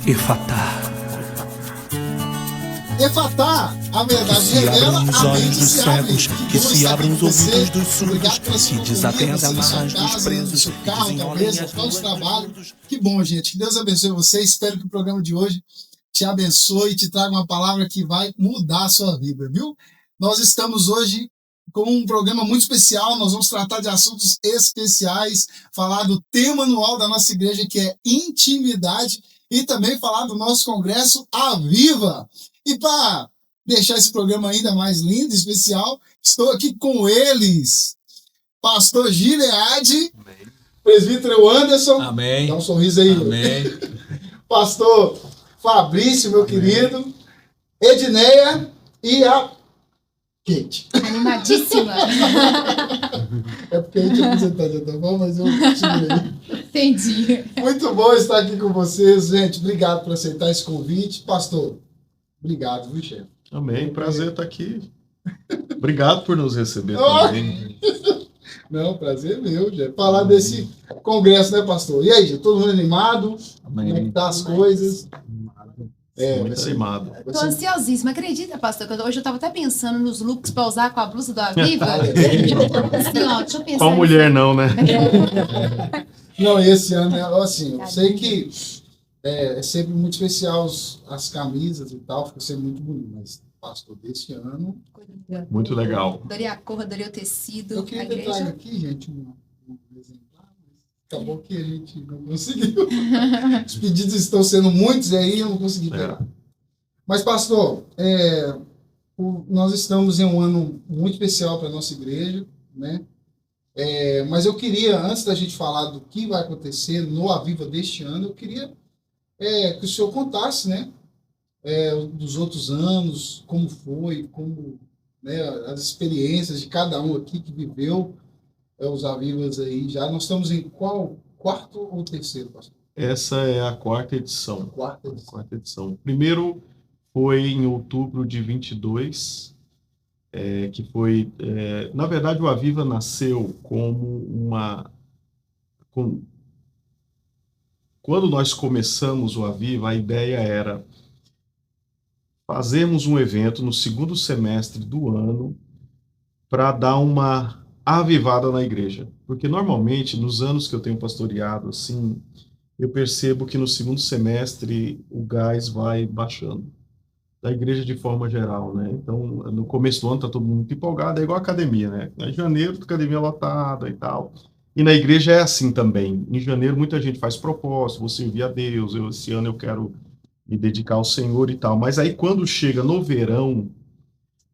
Efatá. Efatá, a verdade Que se revela, abram os a olhos mente dos se abre. cegos, que se abram os ouvidos dos surdos, que que desatem as amarras dos presos, no e carro, desenrolem talvez, as no ruas trabalho. dos mundos. Que bom, gente. Que Deus abençoe você. Espero que o programa de hoje te abençoe e te traga uma palavra que vai mudar a sua vida, viu? Nós estamos hoje com um programa muito especial. Nós vamos tratar de assuntos especiais, falar do tema anual da nossa igreja, que é intimidade, e também falar do nosso congresso Aviva. E para deixar esse programa ainda mais lindo e especial, estou aqui com eles, pastor Gileade, presbítero Anderson, Amém. dá um sorriso aí, Amém. pastor Fabrício, meu Amém. querido, Edneia e a Kate. Animadíssima. É porque a gente é apresentador, tá bom? Mas eu segurei. Entendi. Muito bom estar aqui com vocês, gente. Obrigado por aceitar esse convite. Pastor, obrigado, viu, chefe? Amém, prazer estar aqui. Obrigado por nos receber Oh! também. Não, prazer meu, já. Falar desse congresso, né, pastor? E aí, já todo mundo animado? Amém. Como é que tá as coisas? Muito animado. Tô ansiosíssima. Acredita, pastor, que hoje eu tava até pensando nos looks pra usar com a blusa do Aviva. Assim, ó, deixa eu pensar. Qual mulher não, né? Não, esse ano, assim, eu sei que é sempre muito especial as camisas e tal, fica sempre muito bonito, mas pastor, desse ano, Muito legal. Adorei a cor, adorei o tecido. eu A queria que eu traga igreja. aqui, gente, um exemplar, mas acabou que a gente não conseguiu. Os pedidos estão sendo muitos e aí eu não consegui pegar. Mas, pastor, nós estamos em um ano muito especial para a nossa igreja, né? Mas eu queria, antes da gente falar do que vai acontecer no Aviva deste ano, eu queria que o senhor contasse, né? Dos outros anos, como foi, né, as experiências de cada um aqui que viveu os Avivas aí já. Nós estamos em qual? Quarto ou terceiro, pastor? Essa é a quarta edição. Quarta edição. Quarta edição. Primeiro foi em outubro de 22, que foi... na verdade, o Aviva nasceu como quando nós começamos o Aviva, a ideia era fazermos um evento no segundo semestre do ano para dar uma avivada na igreja. Porque normalmente, nos anos que eu tenho pastoreado, assim, eu percebo que no segundo semestre o gás vai baixando. Da igreja de forma geral, né? Então, no começo do ano tá todo mundo muito empolgado, é igual a academia, né? Em janeiro, a academia lotada e tal. E na igreja é assim também. Em janeiro, muita gente faz propósito, vou servir a Deus, esse ano eu quero me dedicar ao Senhor e tal. Mas aí, quando chega no verão,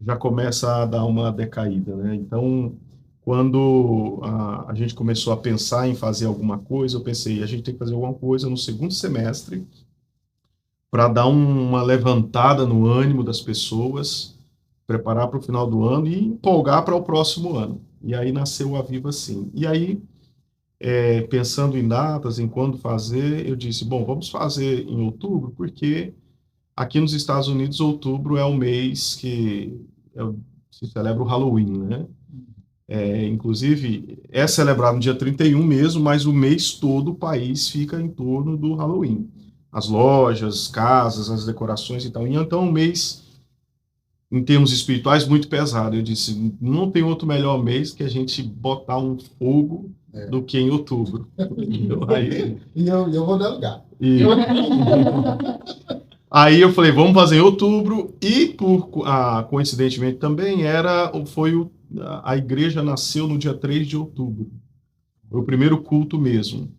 já começa a dar uma decaída, né? Então, quando a gente começou a pensar em fazer alguma coisa, eu pensei, a gente tem que fazer alguma coisa no segundo semestre para dar uma levantada no ânimo das pessoas, preparar para o final do ano e empolgar para o próximo ano. E aí nasceu o Aviva assim. E aí, pensando em datas, em quando fazer, eu disse, bom, vamos fazer em outubro, porque aqui nos Estados Unidos, outubro é o mês que se celebra o Halloween, né? Inclusive, é celebrado no dia 31 mesmo, mas o mês todo o país fica em torno do Halloween. As lojas, casas, as decorações e tal. E então, um mês, em termos espirituais, muito pesado. Eu disse, não tem outro melhor mês que a gente botar um fogo do que em outubro. E eu vou dar lugar. Aí eu falei, vamos fazer em outubro, e coincidentemente também a igreja nasceu no dia 3 de outubro. Foi o primeiro culto mesmo.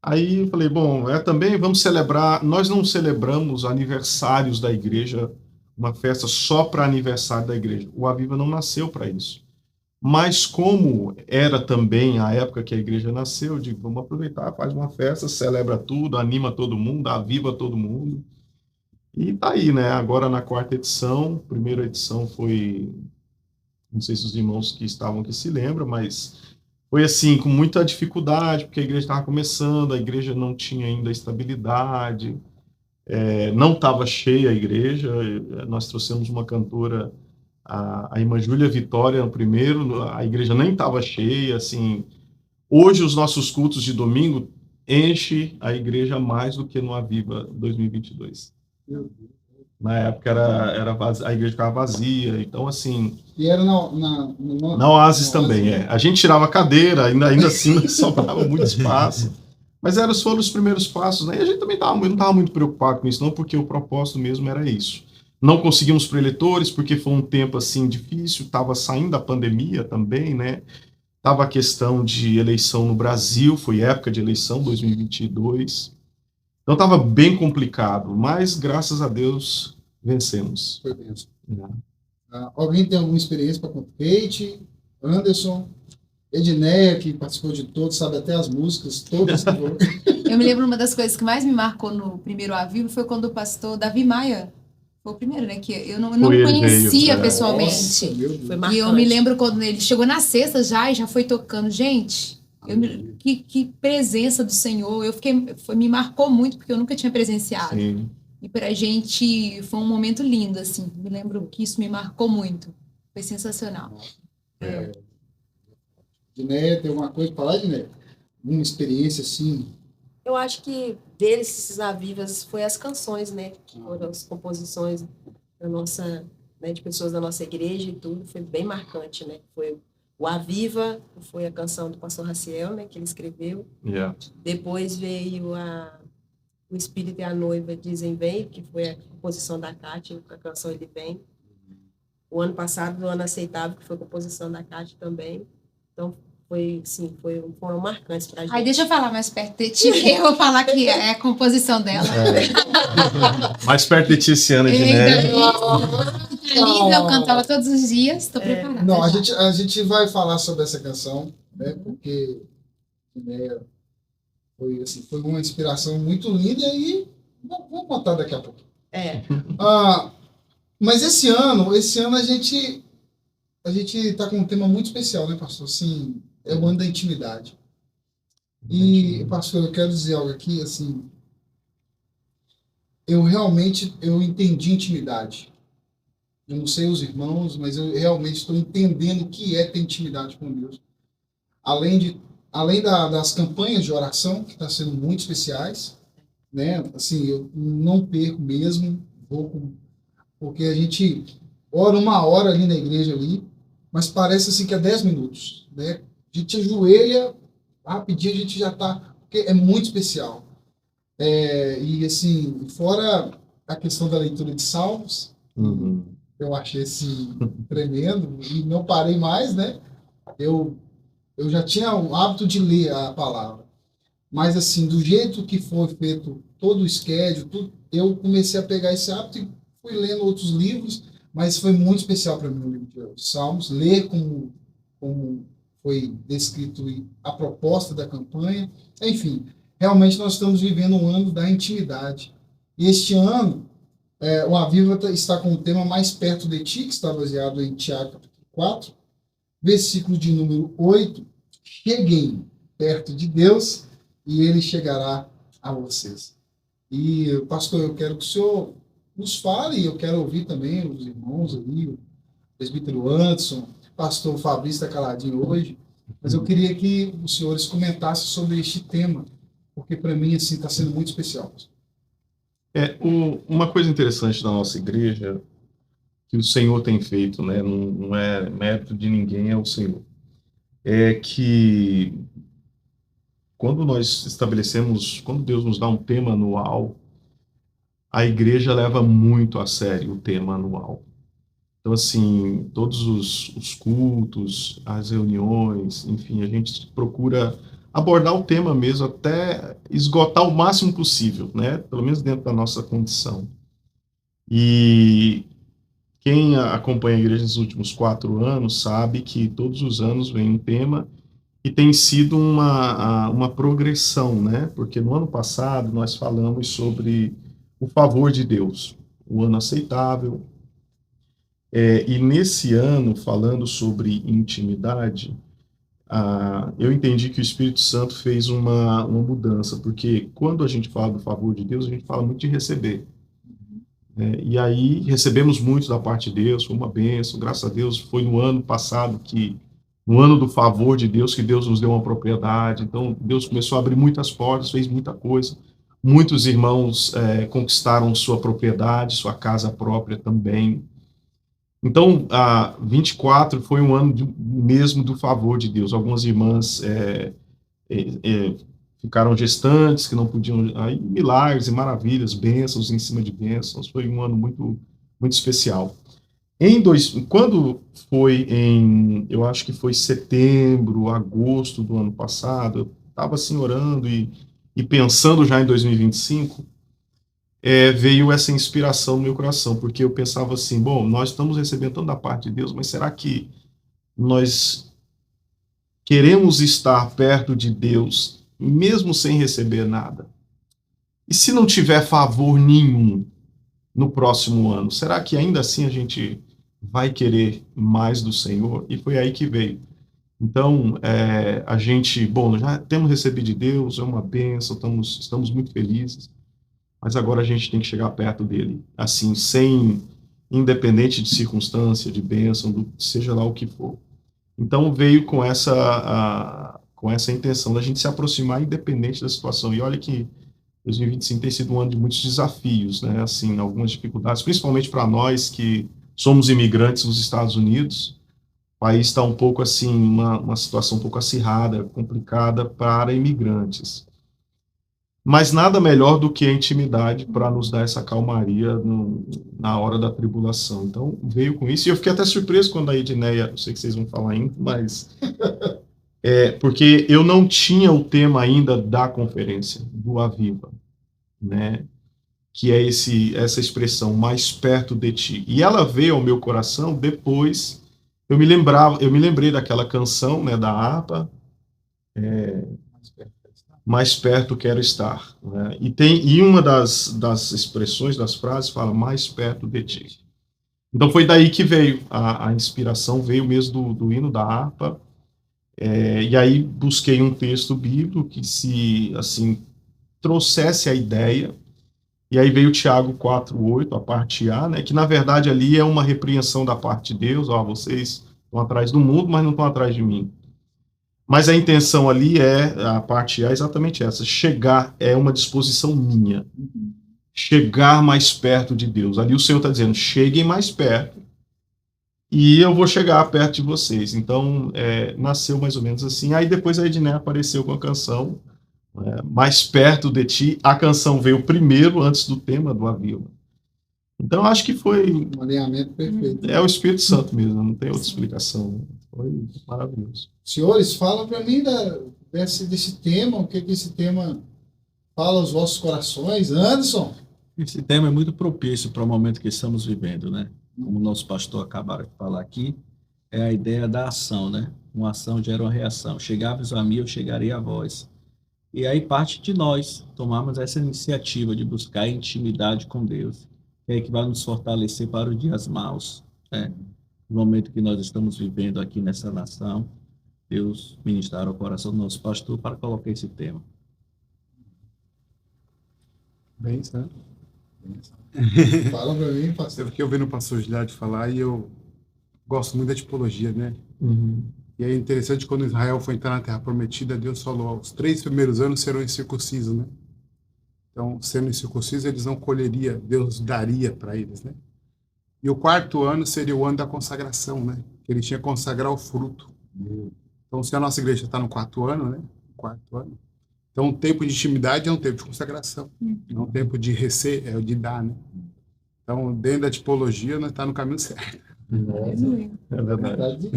Aí eu falei, bom, também vamos celebrar, nós não celebramos aniversários da igreja, uma festa só para aniversário da igreja. O Aviva não nasceu para isso. Mas como era também a época que a igreja nasceu, eu digo, vamos aproveitar, faz uma festa, celebra tudo, anima todo mundo, aviva todo mundo. E tá aí, né? Agora na quarta edição, primeira edição foi, não sei se os irmãos que estavam aqui se lembram, mas foi assim, com muita dificuldade, porque a igreja estava começando, a igreja não tinha ainda estabilidade, não estava cheia a igreja. Nós trouxemos uma cantora, a irmã Júlia Vitória, no primeiro, a igreja nem estava cheia, assim. Hoje os nossos cultos de domingo enche a igreja mais do que no Aviva 2022. Na época a igreja ficava vazia, então assim... E era Na Oasis também, é. A gente tirava a cadeira, ainda assim sobrava muito espaço. Mas foram os primeiros passos, né? E a gente também não estava muito preocupado com isso, não, porque o propósito mesmo era isso. Não conseguimos preletores, porque foi um tempo, assim, difícil, estava saindo a pandemia também, né? Tava a questão de eleição no Brasil, foi época de eleição, 2022. Então estava bem complicado, mas graças a Deus vencemos. Foi mesmo. Alguém tem alguma experiência para contar? Kate, Anderson, Edneia, que participou de todos, sabe até as músicas, todas. Eu me lembro, uma das coisas que mais me marcou no primeiro Avivo foi quando o pastor Davi Maia foi o primeiro, né? Que eu não conhecia pessoalmente. Nossa, meu Deus. Foi marcante. E eu me lembro quando ele chegou na sexta já e já foi tocando. Gente, que presença do Senhor. Me marcou muito, porque eu nunca tinha presenciado. Sim. E pra gente foi um momento lindo, assim. Me lembro que isso me marcou muito. Foi sensacional. Edneia, tem alguma coisa para falar, Edneia? Uma experiência assim? Eu acho que deles, esses Avivas, foi as canções, né? Que foram as composições da nossa, né, de pessoas da nossa igreja e tudo. Foi bem marcante, né? Foi o Aviva, que foi a canção do pastor Raciel, né? Que ele escreveu. Yeah. Depois veio O Espírito e a Noiva Dizem Vem, que foi a composição da Cátia, a canção Ele Vem. O ano passado, o Ano Aceitável, que foi a composição da Cátia também. Então, foram marcantes pra gente. Aí deixa eu falar mais perto de ti, que eu vou falar que é a composição dela. Mais perto de ti esse ano, Edneia. Linda, eu cantava todos os dias, estou preparada. Não, já. a gente vai falar sobre essa canção, né? Porque Edneia foi uma inspiração muito linda e vamos contar daqui a pouco. Mas esse ano a gente está com um tema muito especial, né, pastor? Assim, é o ano da intimidade. E, pastor, eu quero dizer algo aqui, assim, eu entendi intimidade. Eu não sei os irmãos, mas eu realmente estou entendendo o que é ter intimidade com Deus. Além das campanhas de oração, que estão sendo muito especiais, né? Assim, eu não perco mesmo, porque a gente ora 1 hora ali na igreja ali, mas parece assim que é 10 minutos, né? A gente ajoelha, rapidinho a gente já está, porque é muito especial. E assim, fora a questão da leitura de salmos, eu achei assim tremendo e não parei mais, né? Eu já tinha o hábito de ler a palavra, mas assim, do jeito que foi feito todo o schedule, eu comecei a pegar esse hábito e fui lendo outros livros, mas foi muito especial para mim o livro de Salmos, ler como foi descrito a proposta da campanha. Enfim, realmente nós estamos vivendo um ano da intimidade. E este ano, o Aviva está com o tema Mais Perto de Ti, que está baseado em Tiago 4, versículo de número 8. Cheguem perto de Deus e Ele chegará a vocês. E, pastor, eu quero que o senhor nos fale, eu quero ouvir também os irmãos ali, o presbítero Anderson, o pastor Fabrício está caladinho hoje, mas eu queria que os senhores comentassem sobre este tema, porque para mim assim está sendo muito especial. Uma coisa interessante da nossa igreja, que o Senhor tem feito, né, não é mérito de ninguém, é o Senhor, é que quando Deus nos dá um tema anual, a igreja leva muito a sério o tema anual. Então, assim, todos os cultos, as reuniões, enfim, a gente procura abordar o tema mesmo até esgotar o máximo possível, né? Pelo menos dentro da nossa condição. E quem acompanha a igreja nos últimos 4 anos sabe que todos os anos vem um tema e tem sido uma progressão, né? Porque no ano passado nós falamos sobre o favor de Deus, o ano aceitável. E nesse ano, falando sobre intimidade, eu entendi que o Espírito Santo fez uma mudança, porque quando a gente fala do favor de Deus, a gente fala muito de receber. E aí recebemos muito da parte de Deus, foi uma bênção, graças a Deus. Foi no ano passado que no ano do favor de Deus, que Deus nos deu uma propriedade. Então, Deus começou a abrir muitas portas, fez muita coisa. Muitos irmãos conquistaram sua propriedade, sua casa própria também. Então, 24 foi um ano mesmo do favor de Deus. Algumas irmãs ficaram gestantes, que não podiam... Aí, milagres e maravilhas, bênçãos em cima de bênçãos. Foi um ano muito, muito especial. Quando foi eu acho que foi setembro, agosto do ano passado, eu estava assim orando e pensando já em 2025, veio essa inspiração no meu coração, porque eu pensava assim, bom, nós estamos recebendo tanto da parte de Deus, mas será que nós queremos estar perto de Deus, mesmo sem receber nada? E se não tiver favor nenhum no próximo ano, será que ainda assim a gente vai querer mais do Senhor? E foi aí que veio. Então, a gente, bom, já temos recebido de Deus, é uma bênção, estamos muito felizes, mas agora a gente tem que chegar perto dele, assim, independente de circunstância, de bênção, seja lá o que for. Então, veio com essa intenção da gente se aproximar independente da situação. E olha que 2025 tem sido um ano de muitos desafios, né? Assim, algumas dificuldades, principalmente para nós que somos imigrantes nos Estados Unidos. O país está um pouco assim, uma situação um pouco acirrada, complicada para imigrantes. Mas nada melhor do que a intimidade para nos dar essa calmaria na hora da tribulação. Então, veio com isso. E eu fiquei até surpreso quando a Edneia, não sei que vocês vão falar ainda, mas... porque eu não tinha o tema ainda da conferência, do Aviva, né? Que é essa expressão, mais perto de ti. E ela veio ao meu coração depois, eu me lembrei daquela canção, né, da harpa, mais perto quero estar, né? E uma das expressões, das frases, fala, mais perto de ti. Então foi daí que veio, a inspiração veio mesmo do hino da harpa, e aí busquei um texto bíblico que assim, trouxesse a ideia. E aí veio Tiago 4:8, a parte A, né, que na verdade ali é uma repreensão da parte de Deus, vocês estão atrás do mundo, mas não estão atrás de mim. Mas a intenção ali a parte A é exatamente essa, chegar é uma disposição minha, chegar mais perto de Deus. Ali o Senhor está dizendo, cheguem mais perto, e eu vou chegar perto de vocês. Então, nasceu mais ou menos assim. Aí depois a Edné apareceu com a canção, mais perto de ti. A canção veio primeiro, antes do tema do Aviva. Então, acho que foi... Um alinhamento perfeito. É o Espírito Santo mesmo, não tem outra explicação. Foi maravilhoso. Senhores, fala para mim desse tema, o que esse tema fala aos vossos corações. Anderson? Esse tema é muito propício para o momento que estamos vivendo, né? Como o nosso pastor acabaram de falar aqui, é a ideia da ação, né? Uma ação gera uma reação. Chegáveis a mim, eu chegarei a vós. E aí parte de nós tomarmos essa iniciativa de buscar intimidade com Deus, que é que vai nos fortalecer para os dias maus, né? No momento que nós estamos vivendo aqui nessa nação, Deus ministrar ao coração do nosso pastor para colocar esse tema. Bem, sabe? Fala para mim, pastor. Eu fiquei ouvindo o pastor Gilad falar e eu gosto muito da tipologia, né? Uhum. E é interessante, quando Israel foi entrar na Terra Prometida, Deus falou, os 3 primeiros anos serão incircuncisos, né? Então, sendo incircuncisos, eles não colheriam, Deus daria para eles, né? E o 4º ano seria o ano da consagração, né? Que ele tinha que consagrar o fruto. Então, se a nossa igreja está no 4º ano, né? 4º ano. Então, um tempo de intimidade é um tempo de consagração. É um tempo de receber, de dar, né? Então, dentro da tipologia, nós estamos no caminho certo. É verdade.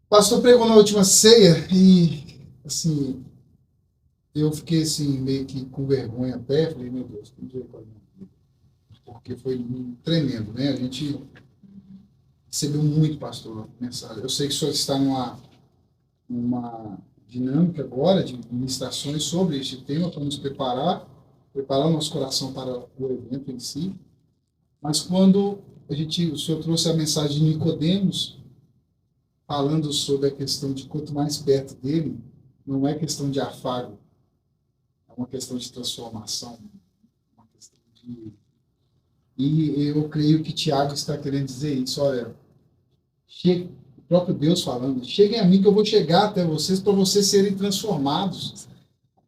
Pastor pregou na última ceia e, assim, eu fiquei, assim, meio que com vergonha até. Falei, meu Deus, que misericórdia. Porque foi tremendo, né? A gente recebeu muito, pastor, mensagem. Eu sei que o senhor está numa dinâmica agora de ministrações sobre este tema para nos preparar o nosso coração para o evento em si. Mas quando o senhor trouxe a mensagem de Nicodemos, falando sobre a questão de quanto mais perto dele, não é questão de afago, é uma questão de transformação, uma questão de... E eu creio que Tiago está querendo dizer isso, olha, o próprio Deus falando, cheguem a mim que eu vou chegar até vocês para vocês serem transformados,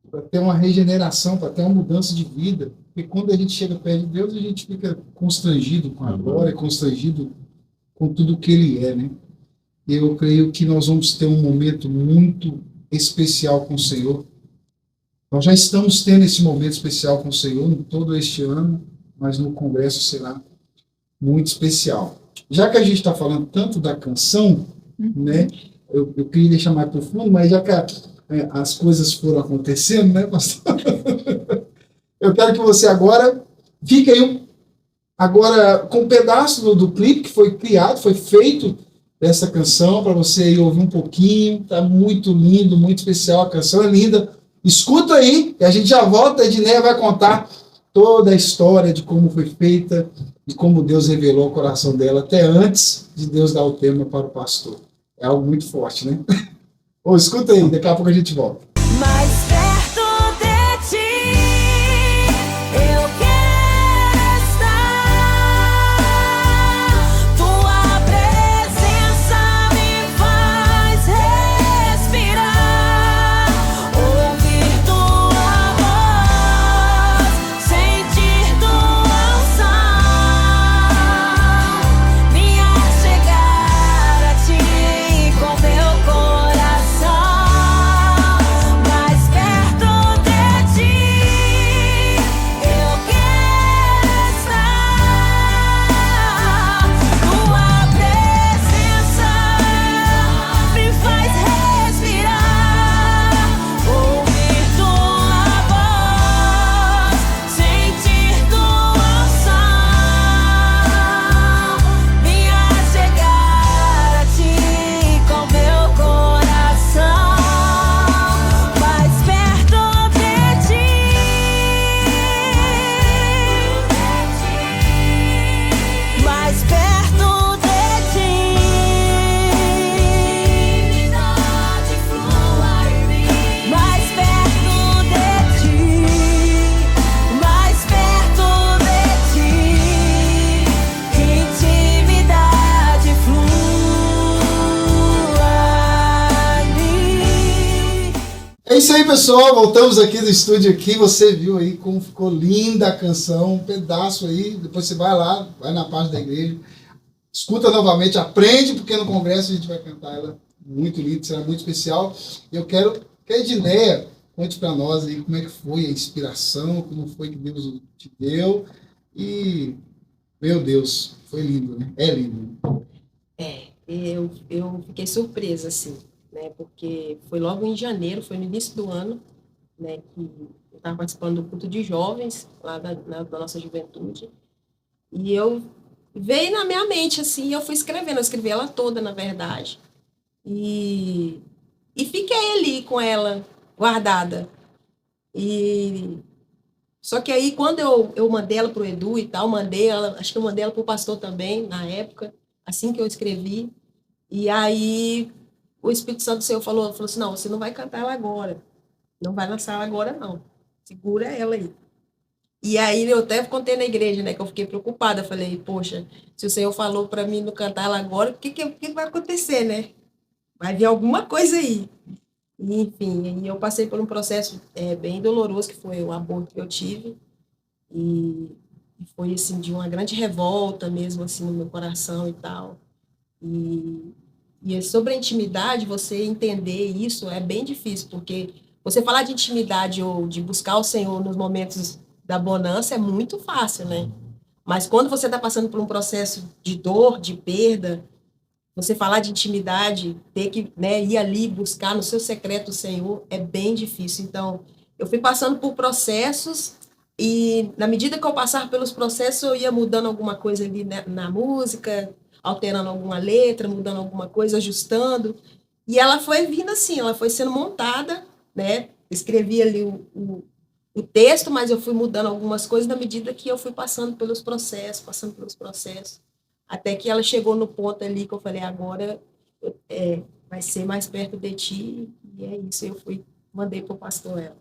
para ter uma regeneração, para ter uma mudança de vida. Porque quando a gente chega perto de Deus, a gente fica constrangido com a glória, constrangido com tudo que Ele é, né? Eu creio que nós vamos ter um momento muito especial com o Senhor. Nós já estamos tendo esse momento especial com o Senhor em todo este ano, mas no congresso será muito especial. Já que a gente está falando tanto da canção, né? Eu queria deixar mais profundo, mas já que as coisas foram acontecendo, né, pastor? Eu quero que você agora fique aí agora com um pedaço do clipe que foi criado, foi feito dessa canção, para você ir ouvir um pouquinho. Tá muito lindo, muito especial, a canção é linda. Escuta aí, e a gente já volta, a Edneia vai contar toda a história de como foi feita e como Deus revelou o coração dela até antes de Deus dar o tema para o pastor. É algo muito forte, né? Ô, escuta aí, daqui a pouco a gente volta. Mais perto de ti, eu quero estar. Tua presença me faz respirar, ouvir tua voz, sentir tua unção, me achegar a ti com meu coração. Mais perto de ti, eu quero estar. Tua presença me faz respirar, ouvir tua voz, sentir tua unção, me achegar a ti com meu coração. Mais perto de ti, mais perto de ti, intimidade flua em mim. Mais perto de ti, mais perto de ti, intimidade flua em mim. É isso aí, pessoal. Voltamos aqui do estúdio aqui. Você viu aí como ficou linda a canção, um pedaço aí. Depois você vai lá, vai na página da igreja, escuta novamente, aprende, porque no congresso a gente vai cantar ela muito linda, será muito especial. Eu quero que a Edneia conte para nós aí como é que foi a inspiração, como foi que Deus te deu. E, meu Deus, foi lindo, né? É lindo. Eu fiquei surpresa, assim, né? Porque foi logo em janeiro, foi no início do ano, né? Que eu estava participando do culto de jovens, lá da nossa juventude. E eu veio na minha mente, assim, eu fui escrevendo, eu escrevi ela toda, na verdade. E fiquei ali com ela, guardada. Só que aí, quando eu mandei ela pro Edu e tal, acho que eu mandei ela pro pastor também, na época, assim que eu escrevi. E aí, o Espírito Santo do Senhor falou assim, não, você não vai cantar ela agora. Não vai lançar ela agora, não. Segura ela aí. E aí, eu até contei na igreja, né, que eu fiquei preocupada. Falei, poxa, se o Senhor falou para mim não cantar ela agora, o que vai acontecer, né? Vai vir alguma coisa aí. E, enfim, eu passei por um processo bem doloroso, que foi o aborto que eu tive. E foi, assim, de uma grande revolta mesmo, assim, no meu coração e tal. E sobre a intimidade, você entender isso é bem difícil, porque você falar de intimidade ou de buscar o Senhor nos momentos da bonança é muito fácil, né? Mas quando você está passando por um processo de dor, de perda, você falar de intimidade, ter que, né, ir ali buscar no seu secreto o Senhor, é bem difícil. Então, eu fui passando por processos e, na medida que eu passava pelos processos, eu ia mudando alguma coisa ali, né, na música, alterando alguma letra, mudando alguma coisa, ajustando. E ela foi vindo assim, ela foi sendo montada, né? Escrevi ali o texto, mas eu fui mudando algumas coisas na medida que eu fui passando pelos processos, até que ela chegou no ponto ali que eu falei, agora vai ser mais perto de ti, e é isso, eu mandei para o pastor ela.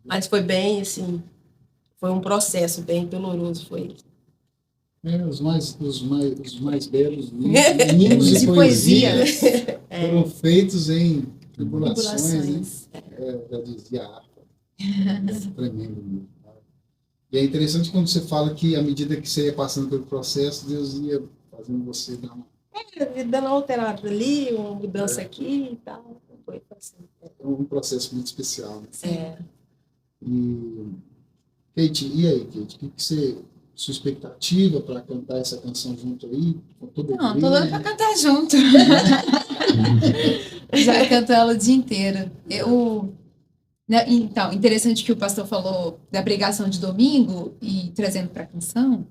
Mas foi bem, assim, foi um processo bem doloroso, foi Os mais belos livros De de poesia poesia. foram feitos em tribulações, né? Tribulações. Já dizia a harpa. É tremendo mesmo. E é interessante quando você fala que à medida que você ia passando pelo processo, Deus ia fazendo você dar uma... Dando uma alterada ali, uma mudança aqui e tal. Foi assim. É um processo muito especial, né? É. E, Kate, e aí, Kate? O que você... Sua expectativa para cantar essa canção junto aí? Com toda a Não, tô igreja? doida pra cantar junto. Já canto ela o dia inteiro. Então, interessante que o pastor falou da pregação de domingo e trazendo para a canção,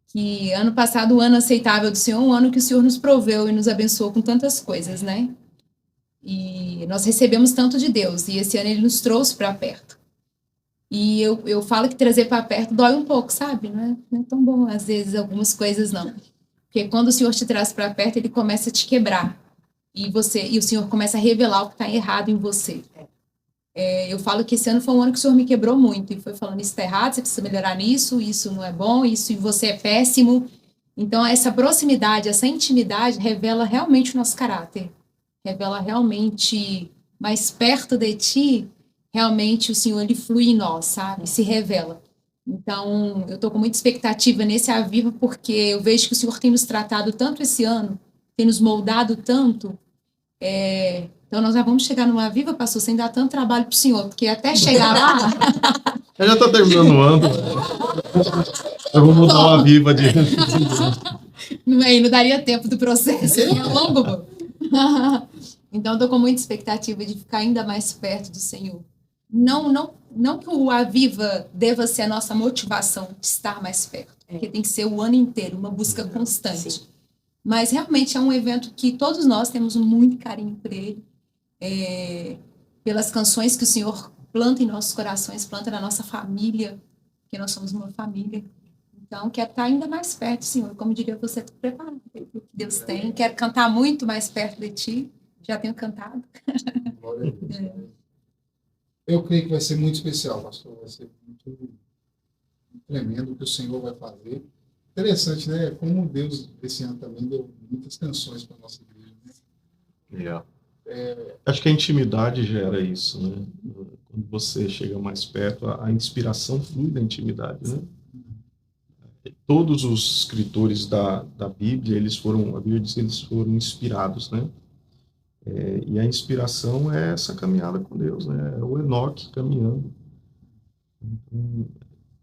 que ano passado, o ano aceitável do Senhor, um ano que o Senhor nos proveu e nos abençoou com tantas coisas, né? E nós recebemos tanto de Deus, e esse ano ele nos trouxe para perto. E eu falo que trazer para perto dói um pouco, sabe? Não é tão bom, às vezes, algumas coisas não. Porque quando o Senhor te traz para perto, ele começa a te quebrar. E o Senhor começa a revelar o que está errado em você. Eu falo que esse ano foi um ano que o Senhor me quebrou muito. E foi falando, isso está errado, você precisa melhorar nisso, isso não é bom, isso em você é péssimo. Então, essa proximidade, essa intimidade revela realmente o nosso caráter. Revela realmente mais perto de ti, realmente o Senhor, ele flui em nós, sabe? Se revela. Então, eu estou com muita expectativa nesse Aviva, porque eu vejo que o Senhor tem nos tratado tanto esse ano, tem nos moldado tanto. Então, nós já vamos chegar numa Aviva, pastor, sem dar tanto trabalho para o Senhor, porque até chegar lá... Já está terminando o ano. Eu vou mudar uma viva de... Não daria tempo do processo, é longo. Então, estou com muita expectativa de ficar ainda mais perto do Senhor. Não que o Aviva deva ser a nossa motivação de estar mais perto, porque tem que ser o ano inteiro, uma busca constante. Sim. Mas realmente é um evento que todos nós temos muito carinho por ele, pelas canções que o Senhor planta em nossos corações, planta na nossa família, porque nós somos uma família. Então, quero estar ainda mais perto, Senhor. Como diria você, estou preparado pelo que Deus tem. Quero cantar muito mais perto de Ti. Já tenho cantado. Glória a Deus. Eu creio que vai ser muito especial, pastor. Vai ser muito tremendo o que o Senhor vai fazer. Interessante, né? Como Deus, esse ano também, deu muitas canções para a nossa igreja. Né? Acho que a intimidade gera isso, né? Quando você chega mais perto, a inspiração flui da intimidade, né? Todos os escritores da Bíblia, a Bíblia diz que eles foram inspirados, né? E a inspiração é essa caminhada com Deus, né? É o Enoque caminhando.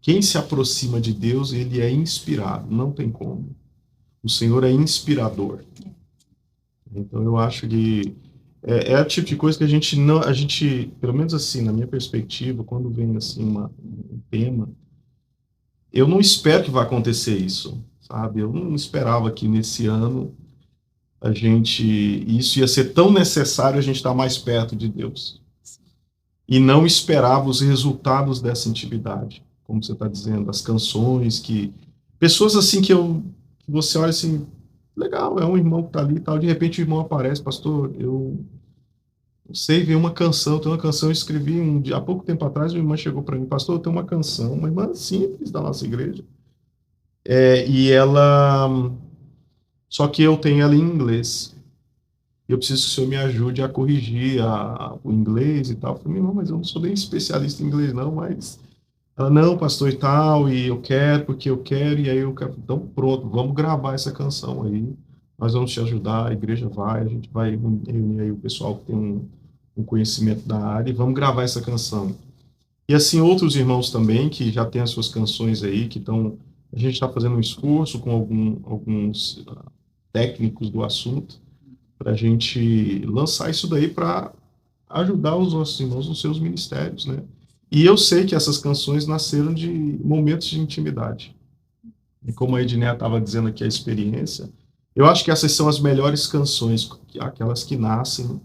Quem se aproxima de Deus, ele é inspirado, não tem como. O Senhor é inspirador. Então eu acho que é o tipo de coisa que a gente, pelo menos assim, na minha perspectiva, quando vem assim um tema, eu não espero que vá acontecer isso, sabe? Eu não esperava que nesse ano isso ia ser tão necessário a gente estar mais perto de Deus. E não esperava os resultados dessa intimidade, como você está dizendo, as canções, pessoas assim que você olha assim, legal, é um irmão que está ali e tal, de repente o irmão aparece, pastor, eu não sei, veio uma canção, tem uma canção, eu escrevi há pouco tempo atrás, uma irmã chegou para mim, pastor, eu tenho uma canção, uma irmã simples da nossa igreja, e ela, só que eu tenho ela em inglês, eu preciso que o senhor me ajude a corrigir o inglês e tal. Eu falei, irmão, mas eu não sou nem especialista em inglês não, mas ela, não, pastor e tal, e eu quero, porque eu quero, e aí eu quero, então pronto, vamos gravar essa canção aí, nós vamos te ajudar, a igreja vai, a gente vai reunir aí o pessoal que tem um conhecimento da área, e vamos gravar essa canção. E assim, outros irmãos também, que já têm as suas canções aí, a gente está fazendo um esforço com alguns técnicos do assunto, para a gente lançar isso daí para ajudar os nossos irmãos nos seus ministérios, né? E eu sei que essas canções nasceram de momentos de intimidade. E como a Edneia estava dizendo aqui, a experiência, eu acho que essas são as melhores canções, aquelas que nascem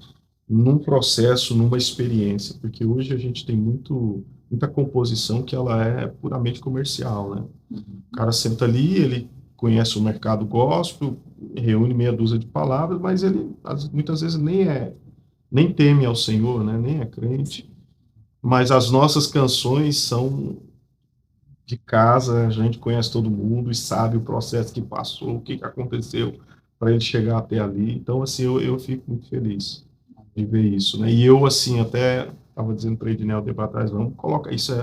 num processo, numa experiência, porque hoje a gente tem muita composição que ela é puramente comercial, né? O cara senta ali, ele conhece o mercado gospel, reúne meia dúzia de palavras, mas ele muitas vezes nem teme ao Senhor, né? Nem é crente. Mas as nossas canções são de casa, a gente conhece todo mundo e sabe o processo que passou, o que aconteceu para ele chegar até ali. Então, assim, eu fico muito feliz de ver isso, né? E eu, assim, até estava dizendo para Ednel tempo atrás, vamos colocar isso,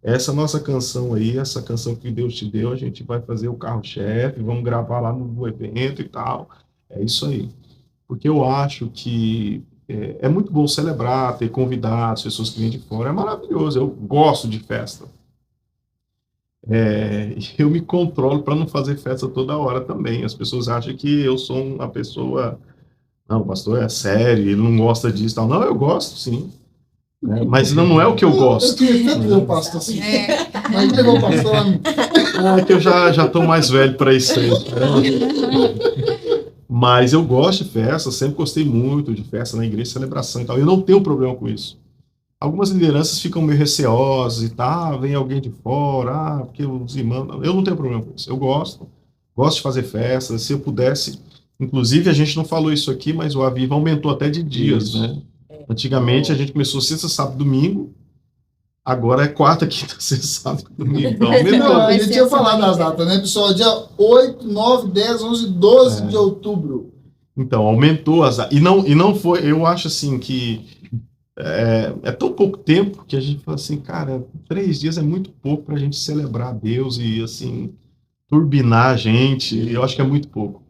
essa nossa canção aí, essa canção que Deus te deu, a gente vai fazer o carro-chefe, vamos gravar lá no evento e tal. É isso aí. Porque eu acho que é muito bom celebrar, ter convidados, pessoas que vêm de fora, é maravilhoso, eu gosto de festa. Eu me controlo para não fazer festa toda hora também. As pessoas acham que eu sou uma pessoa. Não, o pastor é sério, ele não gosta disso. Tal. Não, eu gosto, sim. Né? Mas não é o que eu Eu gosto. queria tanto ver o pastor assim. É. Mas levou o pastor lá. É que eu já estou mais velho para isso aí. Mas eu gosto de festa, sempre gostei muito de festa na igreja, celebração e tal. Eu não tenho problema com isso. Algumas lideranças ficam meio receosas e tal, vem alguém de fora, porque os irmãos... Eu não tenho problema com isso. Eu gosto de fazer festas. Se eu pudesse... Inclusive, a gente não falou isso aqui, mas o Aviva aumentou até de dias, Isso. né? Antigamente, a gente começou sexta, sábado, domingo. Agora é quarta, quinta, sexta, sábado, domingo. Então, aumentou. Não, a Vai gente ser tinha essa falado das manhã. datas, né, pessoal? Dia 8, 9, 10, 11, 12 de outubro. Então, aumentou as... E não foi... Eu acho, assim, que... É tão pouco tempo que a gente fala assim, cara, 3 dias é muito pouco para a gente celebrar a Deus e, assim, turbinar a gente. Eu acho que é muito pouco.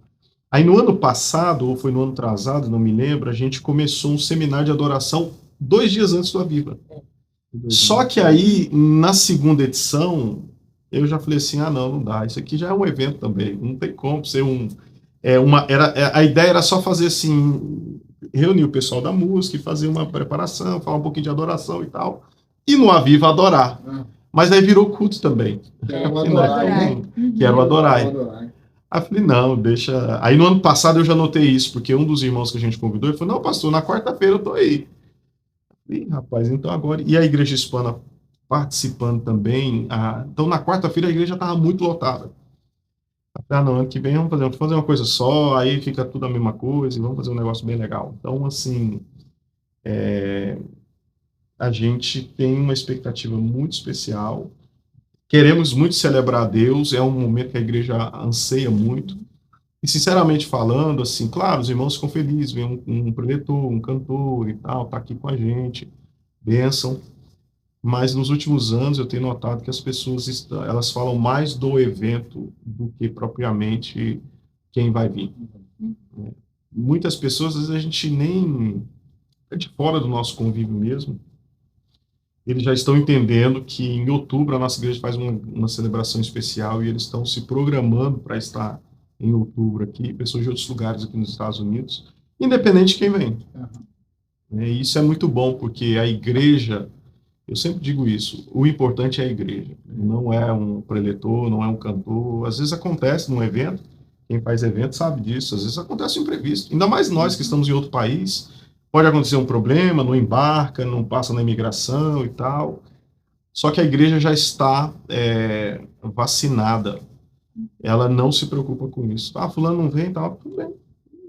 Aí, no ano passado, ou foi no ano atrasado, não me lembro, a gente começou um seminário de adoração 2 dias antes do Aviva. Só que aí, na segunda edição, eu já falei assim, não dá, isso aqui já é um evento também, não tem como ser a ideia era só fazer assim, reunir o pessoal da música e fazer uma preparação, falar um pouquinho de adoração e tal, e no Aviva adorar. Mas aí virou culto também. Quero adorar, né? Quero adorar. Quero adorar. Aí eu falei, não, deixa... Aí no ano passado eu já notei isso, porque um dos irmãos que a gente convidou, ele falou, não, pastor, na quarta-feira eu tô aí. Ih, rapaz, então agora... E a igreja hispana participando também. Então, na quarta-feira, a igreja estava muito lotada. Eu falei, não, ano que vem vamos fazer uma coisa só, aí fica tudo a mesma coisa, e vamos fazer um negócio bem legal. Então, assim, a gente tem uma expectativa muito especial. Queremos muito celebrar a Deus, é um momento que a igreja anseia muito. E, sinceramente falando, assim, claro, os irmãos ficam felizes, vem um preletor, um cantor e tal, tá aqui com a gente, bênção. Mas nos últimos anos eu tenho notado que as pessoas elas falam mais do evento do que propriamente quem vai vir. Muitas pessoas, às vezes, a gente nem é de fora do nosso convívio mesmo. Eles já estão entendendo que em outubro a nossa igreja faz uma celebração especial e eles estão se programando para estar em outubro aqui, pessoas de outros lugares aqui nos Estados Unidos, independente de quem vem. E isso é muito bom, porque a igreja, eu sempre digo isso, o importante é a igreja, não é um preletor, não é um cantor. Às vezes acontece num evento, quem faz evento sabe disso, às vezes acontece um imprevisto, ainda mais nós que estamos em outro país, pode acontecer um problema, não embarca, não passa na imigração e tal. Só que a igreja já está vacinada. Ela não se preocupa com isso. Fulano não vem, tal, tudo bem.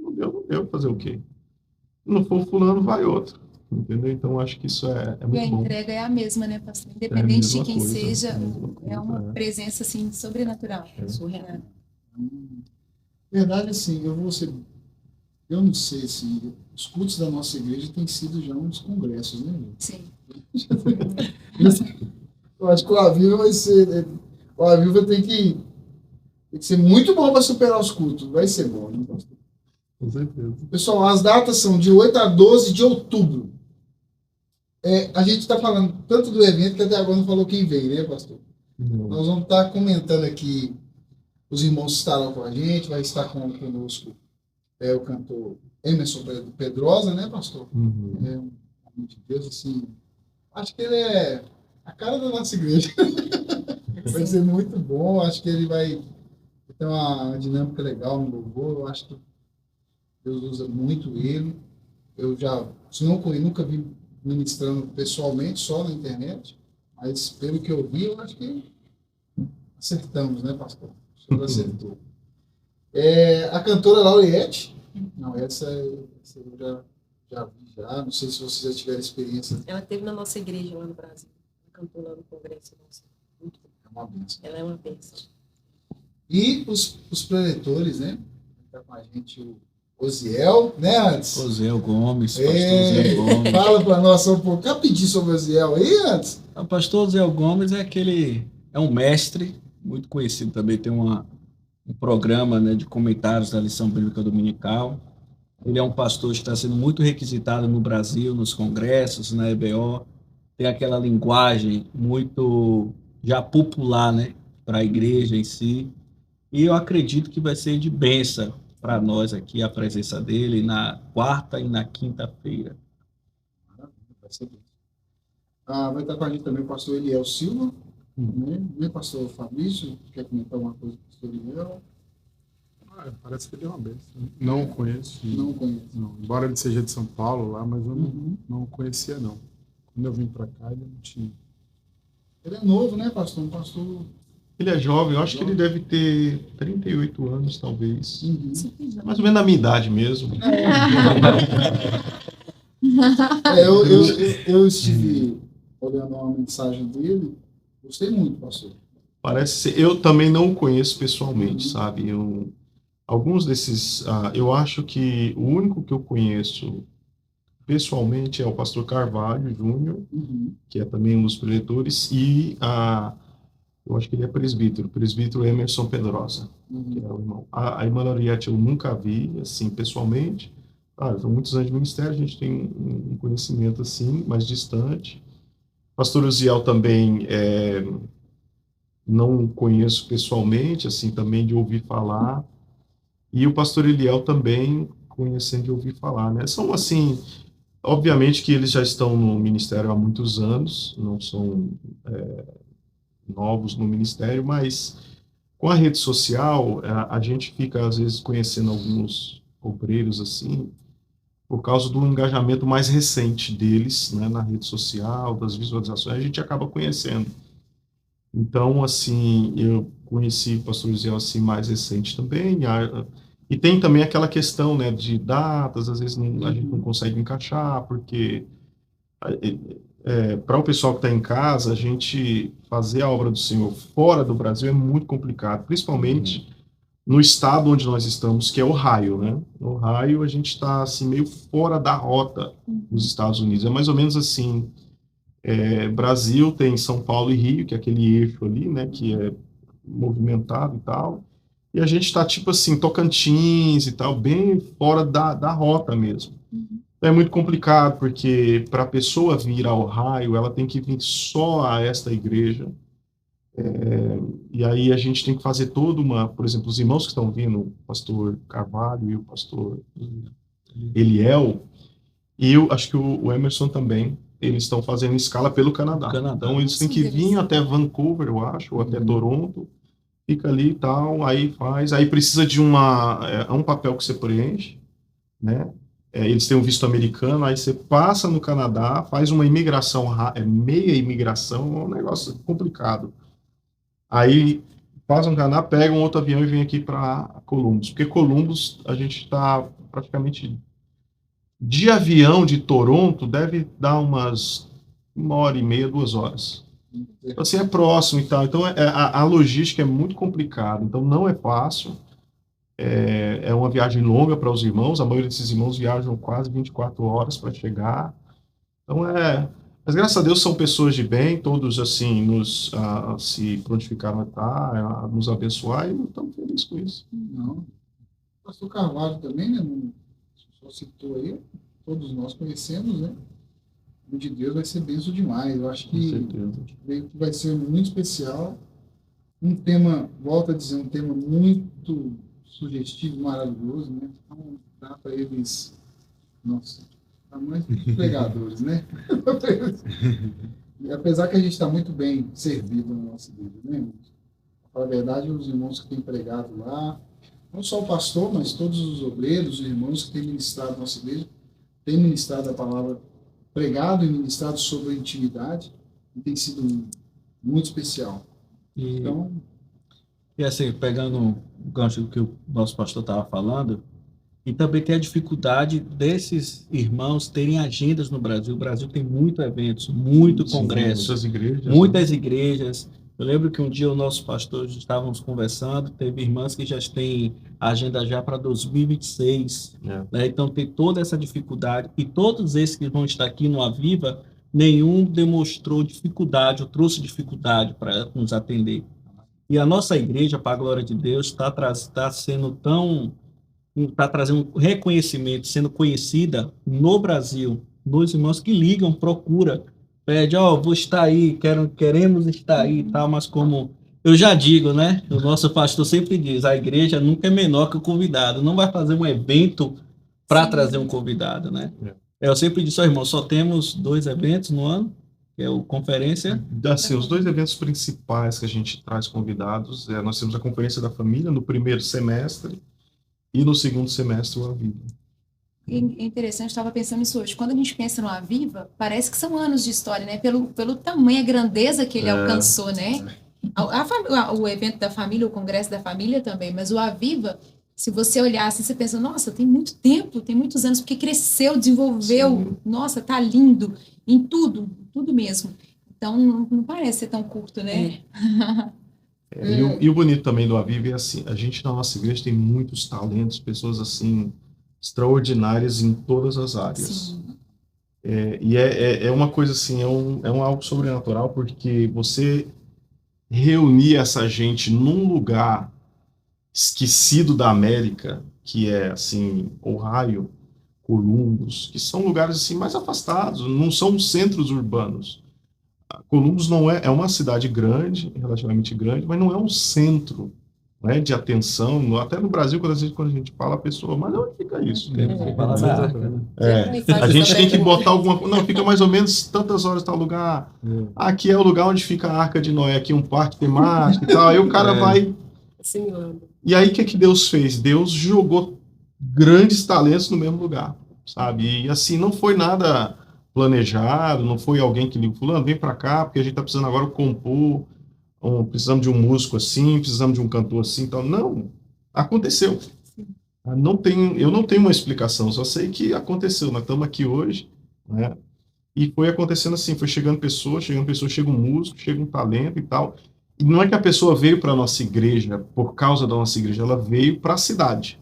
Não deu, fazer o quê? Não for fulano, vai outro. Entendeu? Então, acho que isso é E a muito bom. entrega é a mesma, né, pastor? Independente de mesma quem coisa, seja, é a mesma é uma coisa, presença, assim, sobrenatural. Surreal. Verdade, assim, eu não sei, assim, os cultos da nossa igreja têm sido já uns congressos, né, gente? Sim. Eu acho que o Aviva vai ser... O Aviva tem que ser muito bom para superar os cultos. Vai ser bom, né, pastor? Com certeza. Pessoal, as datas são de 8 a 12 de outubro. A gente está falando tanto do evento que até agora não falou quem veio, né, pastor? Nós vamos estar comentando aqui, os irmãos estarão com a gente, vai estar conosco o cantor Emerson Pedrosa, né, pastor? Uhum. É um homem de Deus, assim, acho que ele é a cara da nossa igreja. Vai ser muito bom, acho que ele vai ter uma dinâmica legal no louvor, eu acho que Deus usa muito ele. Eu nunca vi ministrando pessoalmente, só na internet, mas pelo que eu vi, eu acho que acertamos, né, pastor? O senhor acertou. A cantora Lauriette, não, essa eu já vi, não sei se vocês já tiveram experiência. Ela esteve na nossa igreja lá no Brasil. Ela cantou lá no congresso nosso. Muito bom. uma bênção. Ela é uma bênção. E os preletores, né? Tá com a gente o Osiel, né, antes? Osiel Gomes, pastor É, Osiel Gomes. fala para nós um pouco. Quer pedir sobre o Osiel aí, antes? O pastor Osiel Gomes é um mestre, muito conhecido também, tem um programa, né, de comentários da lição bíblica dominical. Ele é um pastor que está sendo muito requisitado no Brasil, nos congressos, na EBO. Tem aquela linguagem muito já popular, né, para a igreja em si. E eu acredito que vai ser de bênção para nós aqui a presença dele na quarta e na quinta-feira. Vai ser bem. Vai estar com a gente também o pastor Eliel Silva, né? Pastor Fabrício, quer comentar alguma coisa com o pastor Eliel? Parece que ele é uma bênção. Não o conheço. Não conheço. Não. Embora ele seja de São Paulo lá, mas eu não o conhecia, não. Quando eu vim para cá, ele não tinha. Ele é novo, né, pastor? Um pastor... Ele é jovem, eu acho que ele deve ter 38 anos, talvez. Uhum. Mais ou menos da minha idade mesmo. Eu estive olhando uma mensagem dele, gostei muito, pastor. Parece ser. Eu também não o conheço pessoalmente, sabe? Alguns desses. Eu acho que o único que eu conheço pessoalmente é o pastor Carvalho Júnior, que é também um dos preletores, e eu acho que ele é presbítero, presbítero Emerson Pedrosa, que é o irmão. A irmã Lauriette eu nunca vi, assim, pessoalmente. São muitos anos de ministério, a gente tem um conhecimento, assim, mais distante. Pastor Uziel também não conheço pessoalmente, assim, também de ouvir falar. E o pastor Eliel também conhecendo de ouvir falar, né? São, assim, obviamente que eles já estão no ministério há muitos anos, não são novos no ministério, mas com a rede social, a gente fica, às vezes, conhecendo alguns obreiros, assim, por causa do engajamento mais recente deles, né, na rede social, das visualizações, a gente acaba conhecendo. Então, assim, eu conheci o pastor Uziel, assim, mais recente também, e tem também aquela questão, né, de datas, às vezes a gente não consegue encaixar, porque para o pessoal que está em casa, a gente fazer a obra do Senhor fora do Brasil é muito complicado, principalmente no estado onde nós estamos, que é Ohio, né? No Ohio, a gente está, assim, meio fora da rota dos Estados Unidos. É mais ou menos assim, Brasil tem São Paulo e Rio, que é aquele eixo ali, né, que é movimentado e tal, e a gente está, tipo assim, Tocantins e tal, bem fora da rota mesmo. É muito complicado, porque para a pessoa vir a Ohio, ela tem que vir só a esta igreja, e aí a gente tem que fazer toda por exemplo, os irmãos que estão vindo, o pastor Carvalho e o pastor Eliel, e eu acho que o Emerson também, eles estão fazendo escala pelo Canadá. Então eles têm que vir até Vancouver, eu acho, ou até Toronto, fica ali e tal, aí precisa de um papel que você preenche, né? Eles têm um visto americano, aí você passa no Canadá, faz uma imigração, meia imigração, é um negócio complicado. Aí passa no Canadá, pega um outro avião e vem aqui para Columbus, porque Columbus a gente está praticamente de avião de Toronto, deve dar umas 1h30, 2 horas. Então, assim, é próximo e tal. Então, a logística é muito complicada. Então, não é fácil. É uma viagem longa para os irmãos. A maioria desses irmãos viajam quase 24 horas para chegar. Então, mas, graças a Deus, são pessoas de bem. Todos, assim, se prontificaram a estar, a nos abençoar. E estamos felizes com isso. Não. O pastor Carvalho também, né? Só citou aí. Todos nós conhecemos, né? O de Deus vai ser benção demais. Eu acho que vai ser muito especial. Um tema, volto a dizer, um tema muito sugestivo, maravilhoso, né? Então, dá para eles, nossa, tamanhos pregadores, né? E apesar que a gente está muito bem servido na nossa igreja, né? Na verdade, os irmãos que têm pregado lá, não só o pastor, mas todos os obreiros, os irmãos que têm ministrado na nossa igreja, têm ministrado a palavra, pregado e ministrado sobre a intimidade, e tem sido muito especial. Então, e assim, pegando o gancho do que o nosso pastor estava falando, e também tem a dificuldade desses irmãos terem agendas no Brasil. O Brasil tem muitos eventos, muito congresso, muitas igrejas. muitas igrejas, Eu lembro que um dia o nosso pastor, estávamos conversando, teve irmãs que já têm agenda já para 2026, né? Então tem toda essa dificuldade, e todos esses que vão estar aqui no Aviva, nenhum demonstrou dificuldade ou trouxe dificuldade para nos atender. E a nossa igreja, para a glória de Deus, está sendo está trazendo reconhecimento, sendo conhecida no Brasil, nos irmãos que ligam, procura, pede, vou estar aí, queremos estar aí e tal, mas como eu já digo, né, o nosso pastor sempre diz, a igreja nunca é menor que o convidado, não vai fazer um evento para trazer um convidado, né? Eu sempre disse, irmão, só temos 2 eventos no ano, que é o conferência. Assim, os 2 eventos principais que a gente traz convidados, nós temos a Conferência da Família no primeiro semestre e no segundo semestre o Aviva. É interessante, eu estava pensando nisso hoje. Quando a gente pensa no Aviva, parece que são anos de história, né? Pelo tamanho, a grandeza que ele alcançou, né? O evento da família, o congresso da família também, mas o Aviva, se você olhar assim, você pensa, nossa, tem muito tempo, tem muitos anos, porque cresceu, desenvolveu, nossa, tá lindo, em tudo mesmo. Então, não parece ser tão curto, né? E o bonito também do Aviva é assim, a gente na nossa igreja tem muitos talentos, pessoas assim, extraordinárias em todas as áreas. E é uma coisa assim, é um algo sobrenatural, porque você reunir essa gente num lugar esquecido da América, que é assim, Ohio, Columbus, que são lugares assim mais afastados, não são centros urbanos. Columbus não é uma cidade grande, relativamente grande, mas não é um centro, né, de atenção. Até no Brasil, quando a gente fala, a pessoa, mas onde fica isso? A gente tem que botar alguma coisa. Não, fica mais ou menos tantas horas tal lugar. Aqui é o lugar onde fica a Arca de Noé, aqui um parque temático e tal. Aí o cara vai. E aí o que Deus fez? Deus jogou grandes talentos no mesmo lugar, sabe? E assim, não foi nada planejado, não foi alguém que ligou, fulano, vem pra cá, porque a gente tá precisando agora compor, precisamos de um músico assim, precisamos de um cantor assim, então, não, aconteceu. Eu não tenho uma explicação, só sei que aconteceu, nós estamos aqui hoje, né? E foi acontecendo assim, foi chega um músico, chega um talento e tal, e não é que a pessoa veio para a nossa igreja, por causa da nossa igreja, ela veio para a cidade.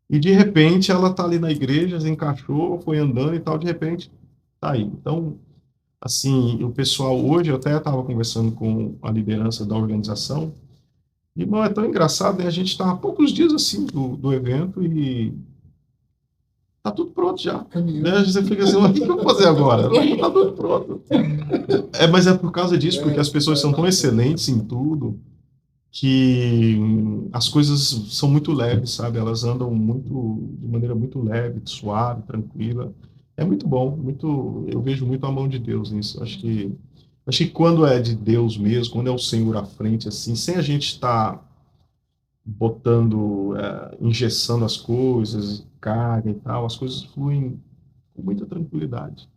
E de repente ela tá ali na igreja, se encaixou, foi andando e tal, de repente tá aí. Então, assim, o pessoal hoje, eu até estava conversando com a liderança da organização, e não é tão engraçado, né? A gente está há poucos dias assim do evento e tá tudo pronto já. Né? Você fica assim, o que eu vou fazer agora? Tá tudo pronto. Mas é por causa disso, porque as pessoas são tão excelentes em tudo, que as coisas são muito leves, sabe? Elas andam de maneira muito leve, suave, tranquila. É muito bom, eu vejo muito a mão de Deus nisso. Acho que quando é de Deus mesmo, quando é o Senhor à frente, assim, sem a gente estar botando, engessando as coisas, carga e tal, as coisas fluem com muita tranquilidade.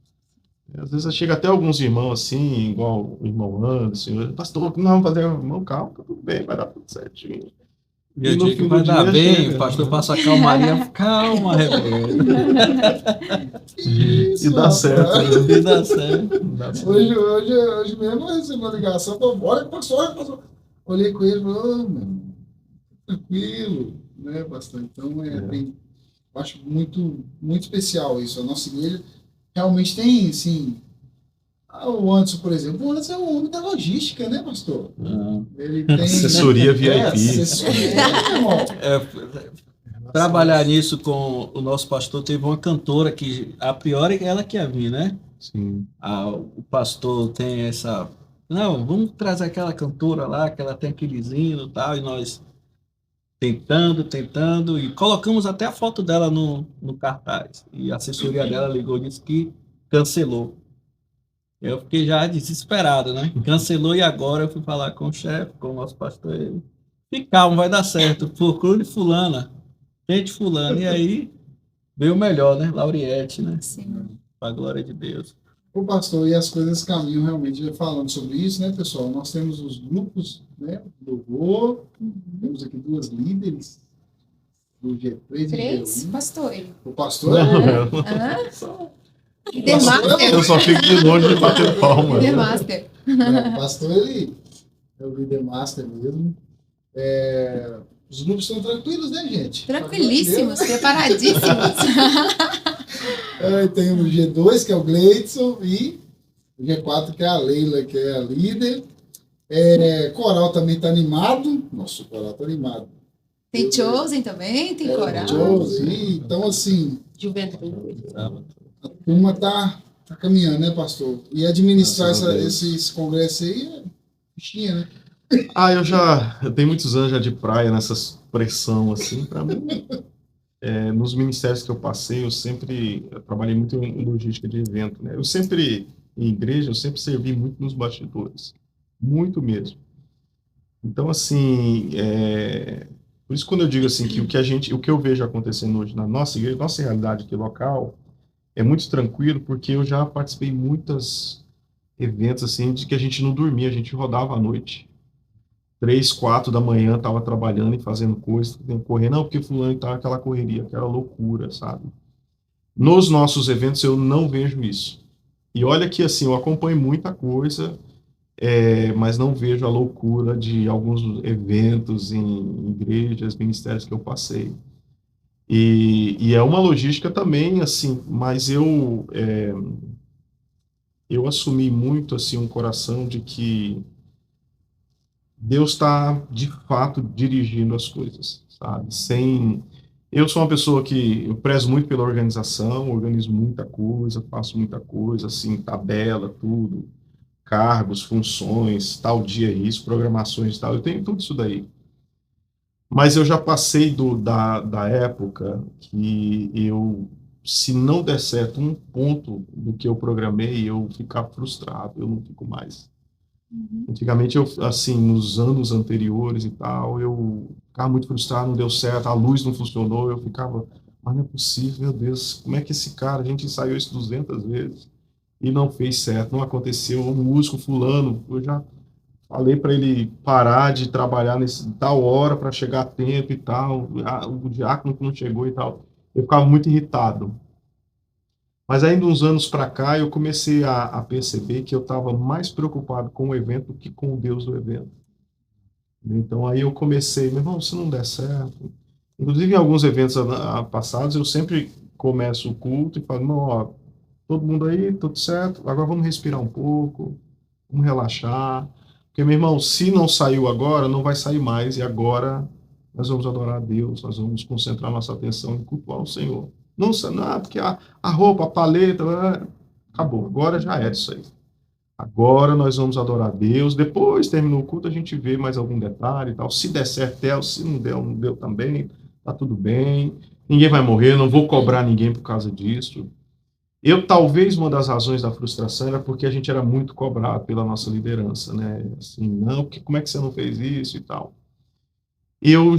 Às vezes chega até alguns irmãos assim, igual o irmão Anderson, pastor, não vamos fazer, irmão, calma, tá tudo bem, vai dar tudo certinho. E no fim vai dar bem, o pastor passa a calmaria, calma, Rebeca. E dá certo. E dá certo. Hoje mesmo eu recebi uma ligação, falou, bora que pastor. Olhei com ele e falei, tranquilo, né, pastor? Então, eu acho muito, muito especial isso. A nossa igreja realmente tem, assim, o Anderson, por exemplo, o Anderson é o homem da logística, né, pastor? Ele tem assessoria VIP. Trabalhar nisso com o nosso pastor, teve uma cantora que, a priori, ela que ia vir, né? Sim. O pastor tem essa... Não, vamos trazer aquela cantora lá, que ela tem aqueles hinos e tal, e nós tentando, e colocamos até a foto dela no cartaz. E a assessoria dela ligou e disse que cancelou. Eu fiquei já desesperado, né? Cancelou e agora eu fui falar com o chefe, com o nosso pastor. Ele, fique calmo, vai dar certo. Procure fulana, tente fulana. E aí veio o melhor, né? Lauriette, né? Sim. Para a glória de Deus. O pastor, e as coisas caminham realmente. Falando sobre isso, né, pessoal? Nós temos os grupos, né? Louvor, temos aqui 2 líderes do G3 e G1. Pastor. O pastor Master. Eu só fico de longe de bater palma. Master. O pastor, ele É o líder master mesmo. Os grupos são tranquilos, né, gente? Tranquilíssimos, preparadíssimos. Tem o G2, que é o Gleidson, e o G4, que é a Leila, que é a líder. Coral também está animado. Nossa, o coral está animado. Tem Chosen também, tem Coral. Chosen, então, assim, Juventude. a turma tá caminhando, né, pastor? E administrar esse congresso aí é bichinha, né? Eu tenho muitos anos já de praia nessa pressão, assim, para mim. Nos ministérios que eu passei, eu trabalhei muito em logística de evento, né? Em igreja, eu sempre servi muito nos bastidores. Muito mesmo. Então, assim, por isso quando eu digo assim, que o que eu vejo acontecendo hoje na nossa igreja, nossa realidade aqui local, é muito tranquilo, porque eu já participei de muitos eventos, assim, de que a gente não dormia, a gente rodava à noite. 3, 4 da manhã, estava trabalhando e fazendo coisas, correndo, não, porque fulano estava aquela correria, aquela loucura, sabe? Nos nossos eventos eu não vejo isso. E olha que, assim, eu acompanho muita coisa, mas não vejo a loucura de alguns eventos em igrejas, ministérios que eu passei. E é uma logística também, assim, mas eu assumi muito, assim, um coração de que Deus está, de fato, dirigindo as coisas, sabe? Eu sou uma pessoa que eu prezo muito pela organização, organizo muita coisa, faço muita coisa, assim, tabela, tudo, cargos, funções, tal dia isso, programações e tal, eu tenho tudo isso daí. Mas eu já passei da época que se não der certo um ponto do que eu programei, eu ficar frustrado, eu não fico mais. Antigamente, assim, nos anos anteriores e tal, eu ficava muito frustrado, não deu certo, a luz não funcionou, eu ficava, mas não é possível, meu Deus, como é que esse cara, a gente ensaiou isso 200 vezes e não fez certo, não aconteceu, o músico fulano, eu já falei para ele parar de trabalhar nesse tal hora para chegar a tempo e tal, o diácono que não chegou e tal, eu ficava muito irritado. Mas ainda uns anos para cá, eu comecei a perceber que eu estava mais preocupado com o evento do que com o Deus do evento. Então, aí eu comecei, meu irmão, se não der certo... Inclusive, em alguns eventos passados, eu sempre começo o culto e falo, não, ó, todo mundo aí, tudo certo, agora vamos respirar um pouco, vamos relaxar. Porque, meu irmão, se não saiu agora, não vai sair mais, e agora nós vamos adorar a Deus, nós vamos concentrar nossa atenção em cultuar o Senhor. Não, porque a roupa, a paleta, acabou. Agora já é isso aí. Agora nós vamos adorar a Deus. Depois, terminou o culto, a gente vê mais algum detalhe e tal. Se der certo, se não deu, não deu também. Tá tudo bem. Ninguém vai morrer, não vou cobrar ninguém por causa disso. Talvez uma das razões da frustração era porque a gente era muito cobrado pela nossa liderança, né? Assim, não, como é que você não fez isso e tal? Eu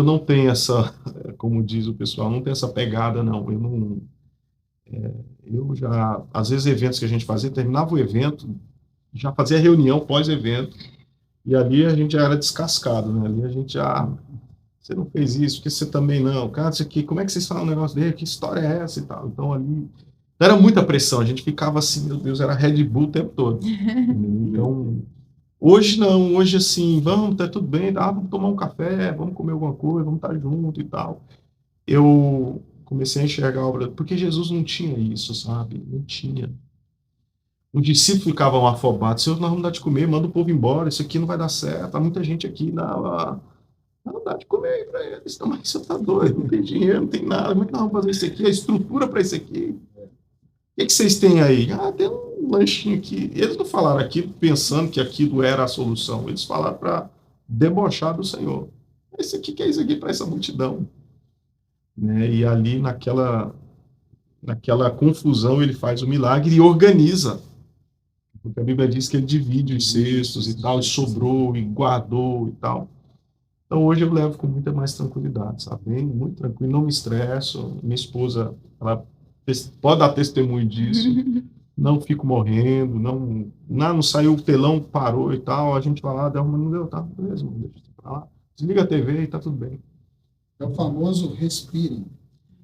não tenho essa, como diz o pessoal, não tenho essa pegada, não. Às vezes, eventos que a gente fazia, terminava o evento, já fazia reunião pós-evento, e ali a gente já era descascado, né? Ali a gente já, você não fez isso, porque você também não. Cara, isso aqui, como é que vocês falam um negócio dele? Que história é essa e tal? Então, ali, era muita pressão, a gente ficava assim, meu Deus, era Red Bull o tempo todo. Então... Hoje não, hoje assim, vamos, tá tudo bem, vamos tomar um café, vamos comer alguma coisa, vamos estar junto e tal. Eu comecei a enxergar a obra, porque Jesus não tinha isso, sabe? Não tinha. Os discípulos ficavam afobados, Senhor, nós vamos dar de comer, manda o povo embora, isso aqui não vai dar certo, há muita gente aqui, não dá de comer para eles, mas você tá doido, não tem dinheiro, não tem nada, como é que nós vamos fazer isso aqui, a estrutura para isso aqui? O que vocês têm aí? Tem um lanchinho aqui. Eles não falaram aquilo pensando que aquilo era a solução. Eles falaram para debochar do Senhor. Esse aqui, que é isso aqui para essa multidão? Né? E ali, naquela confusão, ele faz o milagre e organiza. Porque a Bíblia diz que ele divide os cestos e tal, e sobrou, e guardou e tal. Então, hoje eu levo com muita mais tranquilidade, sabe? Bem, muito tranquilo, não me estresso. Minha esposa, ela pode dar testemunho disso. Não fico morrendo, não saiu o telão, parou e tal, a gente vai lá, não deu, tá, beleza, deixa pra lá. Desliga a TV e tá tudo bem. É o famoso respire.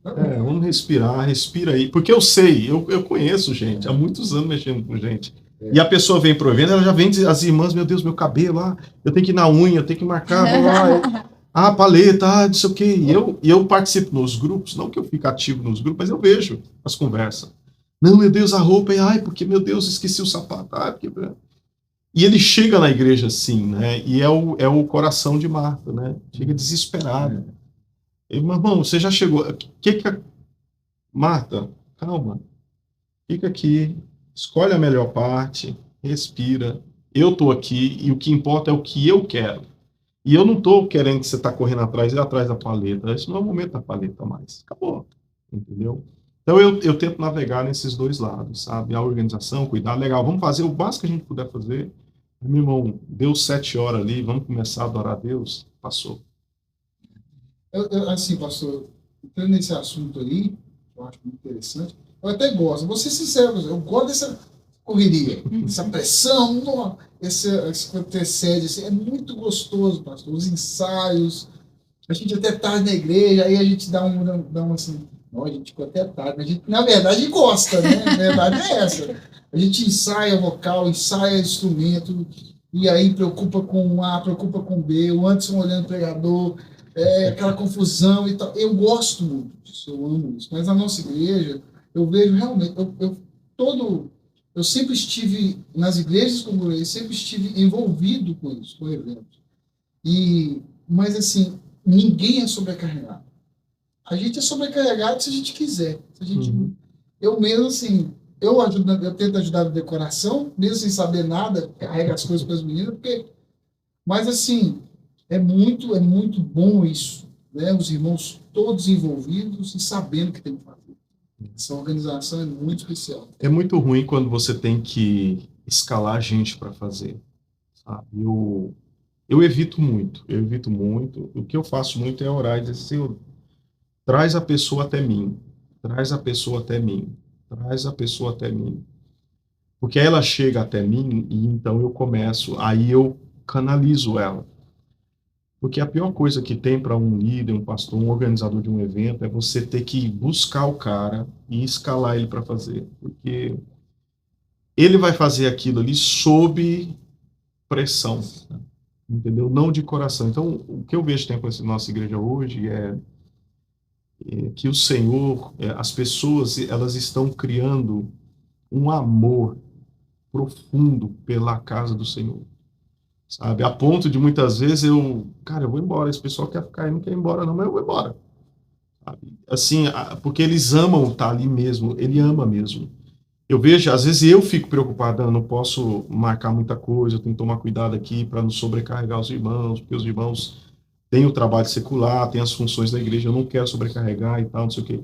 Vamos respirar, respira aí, porque eu sei, eu conheço gente, há muitos anos mexendo com gente, E a pessoa vem pro evento, ela já vem dizer, as irmãs, meu Deus, meu cabelo, eu tenho que ir na unha, eu tenho que marcar, paleta, não sei o quê. E eu participo nos grupos, não que eu fique ativo nos grupos, mas eu vejo as conversas. Não, meu Deus, a roupa, porque, meu Deus, esqueci o sapato, porque... E ele chega na igreja assim, né? E é o coração de Marta, né? Chega desesperado. Ele, meu irmão, você já chegou. Marta, calma. Fica aqui, escolhe a melhor parte, respira. Eu tô aqui e o que importa é o que eu quero. E eu não tô querendo que você tá correndo atrás da paleta. Esse não é o momento da paleta mais. Acabou. Entendeu? Então eu tento navegar nesses dois lados, sabe? A organização, cuidar, legal. Vamos fazer o básico que a gente puder fazer. Meu irmão, deu 7 horas ali, vamos começar a adorar a Deus? Passou. Assim, pastor, entrando nesse assunto aí, eu acho muito interessante, eu até gosto, vou ser sincero, eu gosto dessa correria, essa pressão, esse que antecede, assim, é muito gostoso, pastor, os ensaios, a gente até tarde na igreja, aí a gente dá um assim, não, a gente ficou até tarde, mas a gente, na verdade, gosta, né? A verdade é essa. A gente ensaia vocal, ensaia instrumento, e aí preocupa com um A, preocupa com o B, o Anderson olhando o pregador, aquela confusão e tal. Eu gosto muito disso, eu amo isso. Mas na nossa igreja, eu vejo realmente, eu sempre estive nas igrejas como eu, sempre estive envolvido com isso, com eventos. Mas assim, ninguém é sobrecarregado. A gente é sobrecarregado se a gente quiser. Se a gente, eu mesmo, assim, eu tento ajudar na decoração, mesmo sem saber nada, carrego as coisas para as meninas, mas assim, é muito bom isso, né? Os irmãos todos envolvidos e sabendo o que tem que fazer. Essa organização é muito especial. É muito ruim quando você tem que escalar gente para fazer, sabe? Eu evito muito. O que eu faço muito é orar e dizer, Senhor, traz a pessoa até mim. Traz a pessoa até mim. Traz a pessoa até mim. Porque aí ela chega até mim e então aí eu canalizo ela. Porque a pior coisa que tem para um líder, um pastor, um organizador de um evento é você ter que buscar o cara e escalar ele para fazer. Porque ele vai fazer aquilo ali sob pressão, entendeu? Não de coração. Então, o que eu vejo tem com essa nossa igreja hoje é que o Senhor, as pessoas, elas estão criando um amor profundo pela casa do Senhor, sabe? A ponto de muitas vezes eu vou embora, esse pessoal quer ficar aí, não quer ir embora não, mas eu vou embora, sabe? Assim, porque eles amam estar ali mesmo, ele ama mesmo. Eu vejo, às vezes eu fico preocupado, eu não posso marcar muita coisa, eu tenho que tomar cuidado aqui para não sobrecarregar os irmãos, porque os irmãos têm o trabalho secular, têm as funções da igreja, eu não quero sobrecarregar e tal, não sei o quê.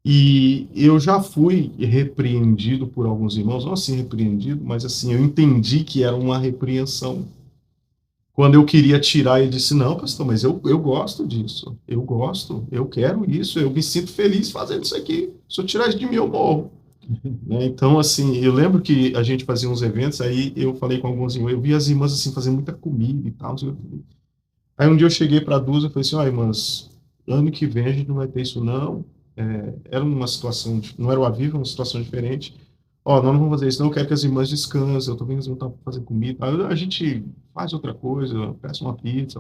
E eu já fui repreendido por alguns irmãos, não assim repreendido, mas assim, eu entendi que era uma repreensão. Quando eu queria tirar, ele disse, não, pastor, mas eu gosto disso, eu gosto, eu quero isso, eu me sinto feliz fazendo isso aqui, se eu tirar isso de mim, eu morro. Né? Então, assim, eu lembro que a gente fazia uns eventos, aí eu falei com alguns irmãos, eu vi as irmãs, assim, fazendo muita comida e tal, não sei o que. Aí um dia eu cheguei para a Duza e falei assim, ó, irmãs, ano que vem a gente não vai ter isso, não. Era uma situação, não era o Aviva, uma situação diferente. Ó, nós não vamos fazer isso, não, eu quero que as irmãs descansem, eu tô vendo que eles não estão fazendo comida. Aí a gente faz outra coisa, peça uma pizza.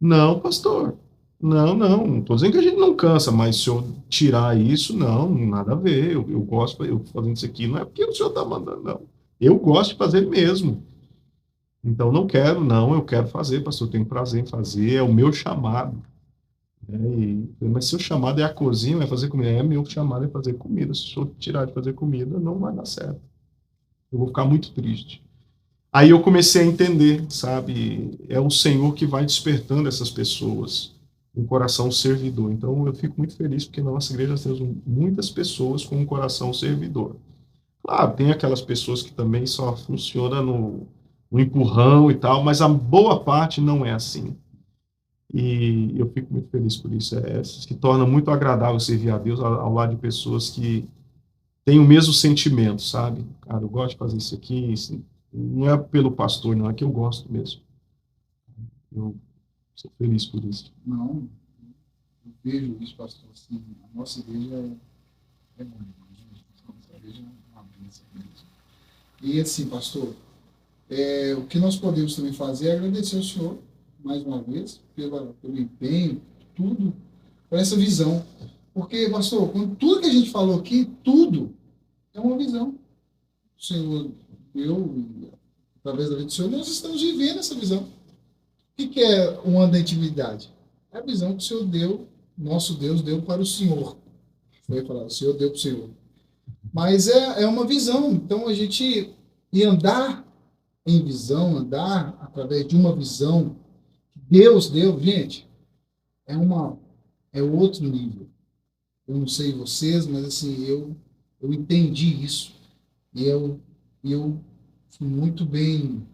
Não, pastor, não tô dizendo que a gente não cansa, mas se eu tirar isso, não, nada a ver, eu gosto, eu fazendo isso aqui, não é porque o senhor tá mandando, não. Eu gosto de fazer mesmo. Então, eu quero fazer, pastor, eu tenho prazer em fazer, é o meu chamado. Mas se o chamado é a cozinha, é fazer comida, meu chamado é fazer comida. Se eu tirar de fazer comida, não vai dar certo. Eu vou ficar muito triste. Aí eu comecei a entender, sabe? É o Senhor que vai despertando essas pessoas, um coração servidor. Então, eu fico muito feliz porque na nossa igreja nós temos muitas pessoas com um coração servidor. Claro, tem aquelas pessoas que também só funcionam no empurrão e tal, mas a boa parte não é assim. E eu fico muito feliz por isso. Se torna muito agradável servir a Deus ao lado de pessoas que têm o mesmo sentimento, sabe? Cara, eu gosto de fazer isso aqui, não é pelo pastor, não, é que eu gosto mesmo. Eu sou feliz por isso. Não, eu vejo isso, pastor, assim, a nossa igreja é bonita, a nossa igreja é uma bênção mesmo. E assim, pastor, o que nós podemos também fazer é agradecer ao senhor, mais uma vez, pelo empenho, tudo, por essa visão. Porque, pastor, com tudo que a gente falou aqui, tudo é uma visão. O Senhor deu, e através da vida do Senhor, nós estamos vivendo essa visão. O que é uma da intimidade? É a visão que o Senhor deu, nosso Deus deu para o Senhor. Foi falar, o Senhor deu para o Senhor. Mas é uma visão. Então, a gente andar em visão, andar através de uma visão que Deus deu, gente, é outro nível. Eu não sei vocês, mas assim, eu entendi isso. E eu fui muito bem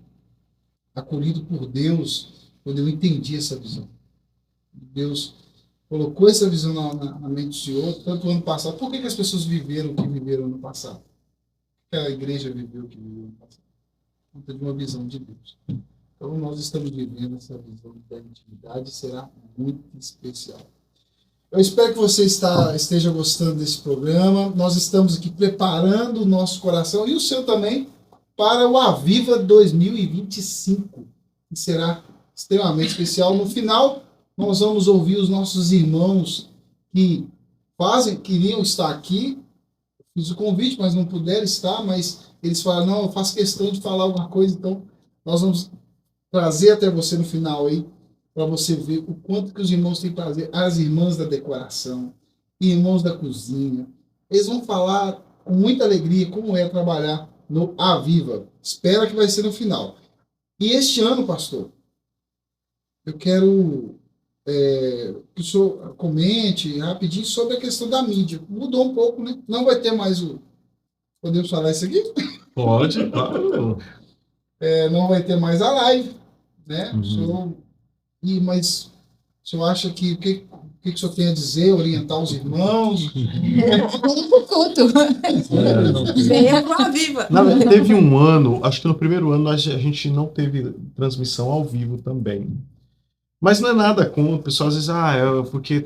acolhido por Deus quando eu entendi essa visão. Deus colocou essa visão na mente do Senhor, tanto ano passado. Por que as pessoas viveram o que viveram no passado? Por que a igreja viveu o que viveu no passado? Por conta de uma visão de Deus. Então, nós estamos vivendo essa visão da intimidade, será muito especial. Eu espero que você esteja gostando desse programa. Nós estamos aqui preparando o nosso coração e o seu também para o Aviva 2025, que será extremamente especial. No final, nós vamos ouvir os nossos irmãos que queriam estar aqui. Eu fiz o convite, mas não puderam estar, mas eles falaram, não, eu faço questão de falar alguma coisa, então nós vamos trazer até você no final aí, para você ver o quanto que os irmãos têm prazer, as irmãs da decoração, irmãos da cozinha. Eles vão falar com muita alegria como é trabalhar no Aviva. Espera que vai ser no final. E este ano, pastor, eu quero que o senhor comente rapidinho sobre a questão da mídia. Mudou um pouco, né? Não vai ter mais o... Podemos falar isso aqui? Pode, claro. Não vai ter mais a live, né? Uhum. O senhor... Mas o senhor acha que o que o senhor tem a dizer, orientar os irmãos? Vamos pro culto. Venha pro Aviva. Teve um ano, acho que no primeiro ano a gente não teve transmissão ao vivo também. Mas não é nada contra, o pessoal às vezes, porque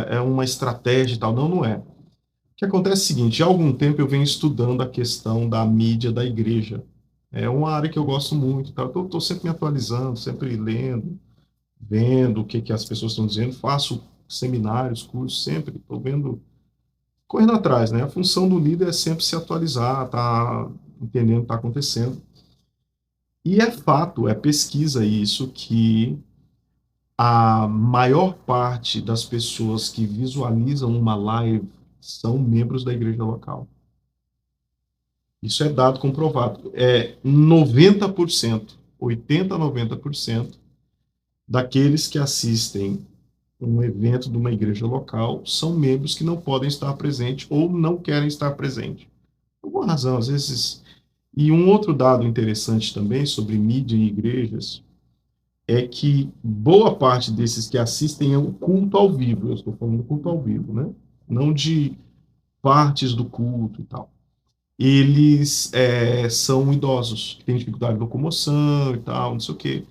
é uma estratégia e tal. Não, não é. O que acontece é o seguinte, há algum tempo eu venho estudando a questão da mídia da igreja. É uma área que eu gosto muito, tá? Eu estou sempre me atualizando, sempre lendo, vendo o que as pessoas estão dizendo, faço seminários, cursos, sempre estou vendo, correndo atrás, né? A função do líder é sempre se atualizar, tá entendendo o que está acontecendo. E é fato, é pesquisa isso, que a maior parte das pessoas que visualizam uma live são membros da igreja local. Isso é dado comprovado. 90%, 80% a 90% daqueles que assistem um evento de uma igreja local são membros que não podem estar presentes ou não querem estar presentes. Por alguma razão, às vezes... E um outro dado interessante também sobre mídia e igrejas é que boa parte desses que assistem é o culto ao vivo. Eu estou falando do culto ao vivo, né? Não de partes do culto e tal. Eles são idosos, que têm dificuldade de locomoção e tal, não sei o quê.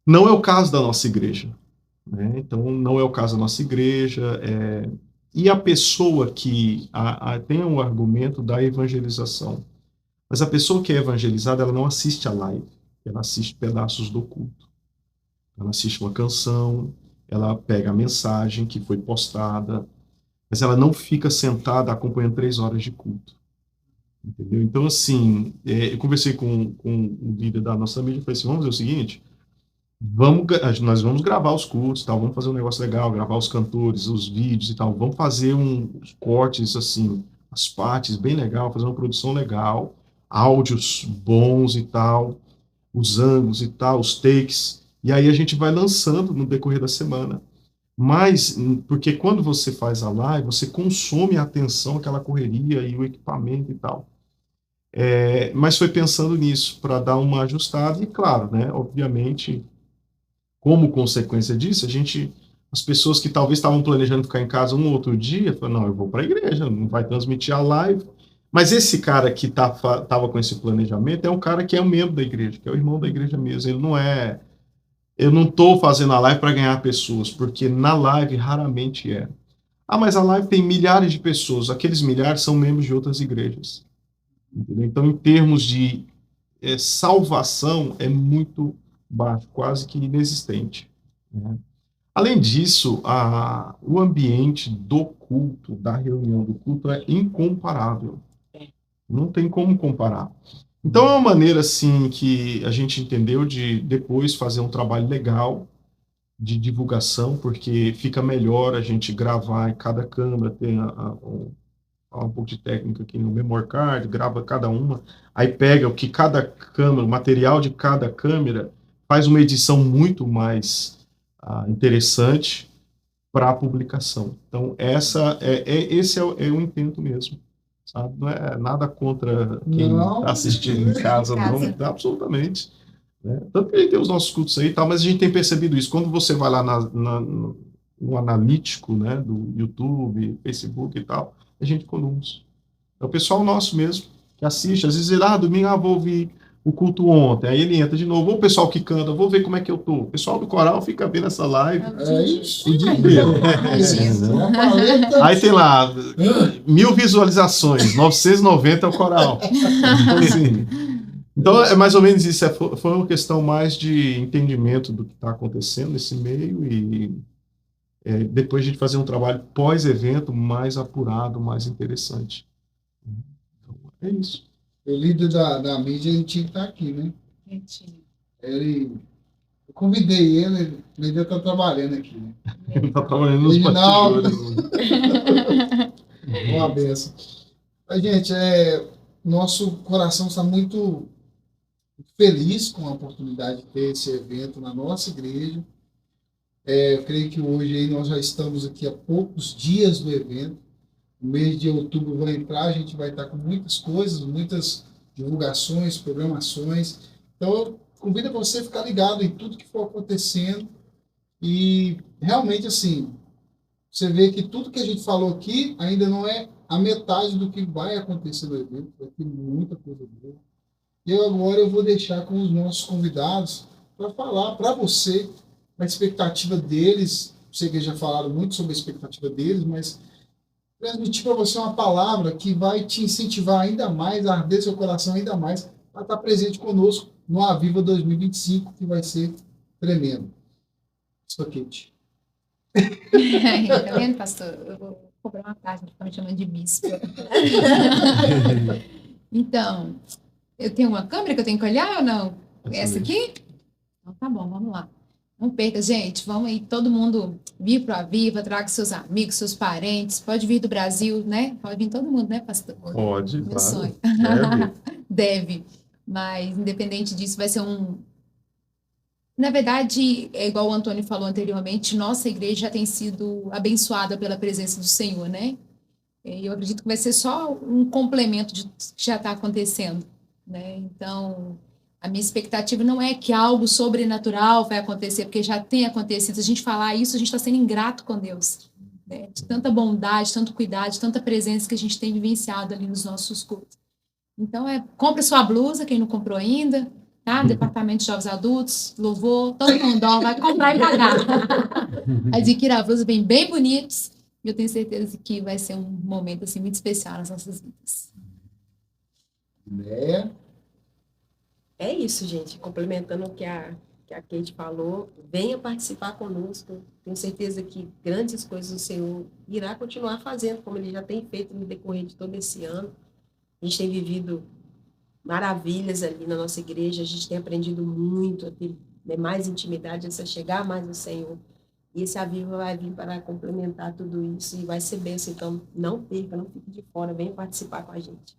Não é o caso da nossa igreja, né? Então, não é o caso da nossa igreja. E a pessoa que tem um argumento da evangelização, mas a pessoa que é evangelizada, ela não assiste a live, ela assiste pedaços do culto. Ela assiste uma canção, ela pega a mensagem que foi postada, mas ela não fica sentada acompanhando 3 horas de culto. Entendeu? Então, assim, eu conversei com o líder da nossa mídia e falei assim, vamos fazer o seguinte, nós vamos gravar os cultos, tal, vamos fazer um negócio legal, gravar os cantores, os vídeos e tal, vamos fazer uns cortes, assim, as partes bem legal, fazer uma produção legal, áudios bons e tal, os ângulos e tal, os takes, e aí a gente vai lançando no decorrer da semana. Mas, porque quando você faz a live, você consome a atenção, aquela correria e o equipamento e tal. Mas foi pensando nisso, para dar uma ajustada, e claro, né, obviamente, como consequência disso, as pessoas que talvez estavam planejando ficar em casa um ou outro dia, falaram, não, eu vou para a igreja, não vai transmitir a live. Mas esse cara que estava com esse planejamento é um cara que é um membro da igreja, que é o irmão da igreja mesmo. Ele não é... Eu não estou fazendo a live para ganhar pessoas, porque na live raramente é. Mas a live tem milhares de pessoas. Aqueles milhares são membros de outras igrejas. Entendeu? Então, em termos de salvação, é muito baixo, quase que inexistente, né? Além disso, o ambiente do culto, da reunião do culto, é incomparável. Não tem como comparar. Então, é uma maneira, assim, que a gente entendeu de depois fazer um trabalho legal de divulgação, porque fica melhor a gente gravar em cada câmera, ter um pouco de técnica aqui no memory card, grava cada uma, aí pega o que cada câmera, o material de cada câmera, faz uma edição muito mais interessante para a publicação. Então, esse é o intento mesmo, sabe? Não é nada contra quem Não. está assistindo em casa, não, absolutamente. Né? Tanto que a gente tem os nossos cultos aí e tal, mas a gente tem percebido isso. Quando você vai lá no analítico, né, do YouTube, Facebook e tal, a gente com números. É o pessoal nosso mesmo, que assiste, às vezes ele, domingo, vou ouvir o culto ontem, aí ele entra de novo, o pessoal que canta, vou ver como é que eu tô. O pessoal do coral fica vendo essa live. É isso. O dia inteiro. Aí tem lá 1.000 visualizações, 990 é o coral. Então, assim, então é mais ou menos isso, foi uma questão mais de entendimento do que está acontecendo nesse meio e depois a gente fazer um trabalho pós-evento mais apurado, mais interessante. Então, é isso. O líder da mídia, ele tinha que estar aqui, né? Eu convidei ele deve estar trabalhando aqui, né? Ele está trabalhando nos Reginaldo. bastidores. Uma benção. Mas, gente, nosso coração está muito feliz com a oportunidade de ter esse evento na nossa igreja. Eu creio que hoje aí nós já estamos aqui há poucos dias do evento. O mês de outubro vai entrar, a gente vai estar com muitas coisas, muitas divulgações, programações. Então, eu convido você a ficar ligado em tudo que for acontecendo. E, realmente, assim, você vê que tudo que a gente falou aqui ainda não é a metade do que vai acontecer no evento. Vai ter muita coisa boa. E agora eu vou deixar com os nossos convidados para falar para você a expectativa deles. Sei que já falaram muito sobre a expectativa deles, mas transmitir para você uma palavra que vai te incentivar ainda mais, a arder seu coração ainda mais, para estar presente conosco no Aviva 2025, que vai ser tremendo. Spaquete. Tá vendo, pastor? Eu vou cobrar uma taxa, tá me chamando de bispo. Então, eu tenho uma câmera que eu tenho que olhar ou não? Essa aqui? Então tá bom, vamos lá. Não perca, gente. Vamos aí, todo mundo vir para o Aviva, traga seus amigos, seus parentes. Pode vir do Brasil, né? Pode vir todo mundo, né, pastor? Pode, Meu claro. sonho. Deve. Mas, independente disso, vai ser Na verdade, é igual o Antônio falou anteriormente, nossa igreja já tem sido abençoada pela presença do Senhor, né? E eu acredito que vai ser só um complemento de tudo que já está acontecendo, né? Então, a minha expectativa não é que algo sobrenatural vai acontecer, porque já tem acontecido. Se a gente falar isso, a gente está sendo ingrato com Deus, né? De tanta bondade, tanto cuidado, de tanta presença que a gente tem vivenciado ali nos nossos cultos. Então, compre sua blusa, quem não comprou ainda, tá? Departamento de Jovens Adultos, Louvor, todo mundo vai comprar e pagar. Adquira a blusa, bem bonitos, e eu tenho certeza que vai ser um momento assim, muito especial nas nossas vidas. Né? É isso, gente. Complementando o que a Kate falou, venha participar conosco. Tenho certeza que grandes coisas o Senhor irá continuar fazendo, como Ele já tem feito no decorrer de todo esse ano. A gente tem vivido maravilhas ali na nossa igreja, a gente tem aprendido muito a ter mais intimidade, a chegar mais no Senhor. E esse Aviva vai vir para complementar tudo isso e vai ser bênção. Então, não perca, não fique de fora, venha participar com a gente.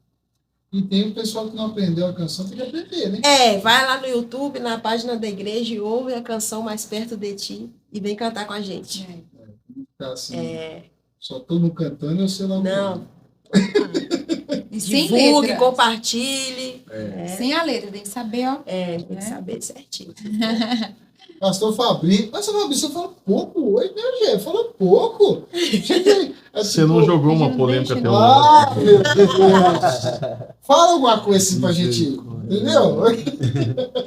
E tem o pessoal que não aprendeu a canção, tem que aprender, né? Vai lá no YouTube, na página da igreja e ouve a canção Mais Perto de Ti e vem cantar com a gente. Tá assim, só todo mundo cantando, eu sei lá. Não. E sem Divulgue, letra. compartilhe. Sem a letra, tem que saber, ó. Tem que saber certinho. Pastor Fabrício, você fala pouco hoje, né, Gê? Fala pouco. Você não jogou uma polêmica deixa, teológica. Meu Deus. Fala alguma coisa assim pra gente, entendeu? A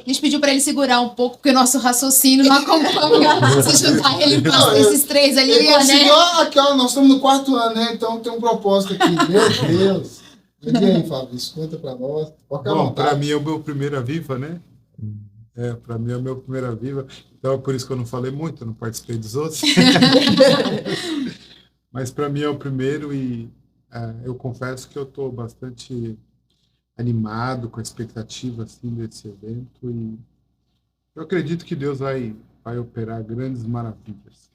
gente pediu para ele segurar um pouco, porque o nosso raciocínio não acompanha. Se juntar ele com esses três ali, Ele né? conseguiu, aqui, ó, nós estamos no 4º ano, né? Então tem um propósito aqui. Meu Deus. Mas e aí, Fabrício, conta pra nós. Qual que é a Bom, vontade? para mim é o meu primeiro Aviva, né? Para mim é o meu primeiro Aviva. Então é por isso que eu não falei muito, eu não participei dos outros. Mas para mim é o primeiro e eu confesso que eu estou bastante animado com a expectativa assim, desse evento e eu acredito que Deus vai operar grandes maravilhas.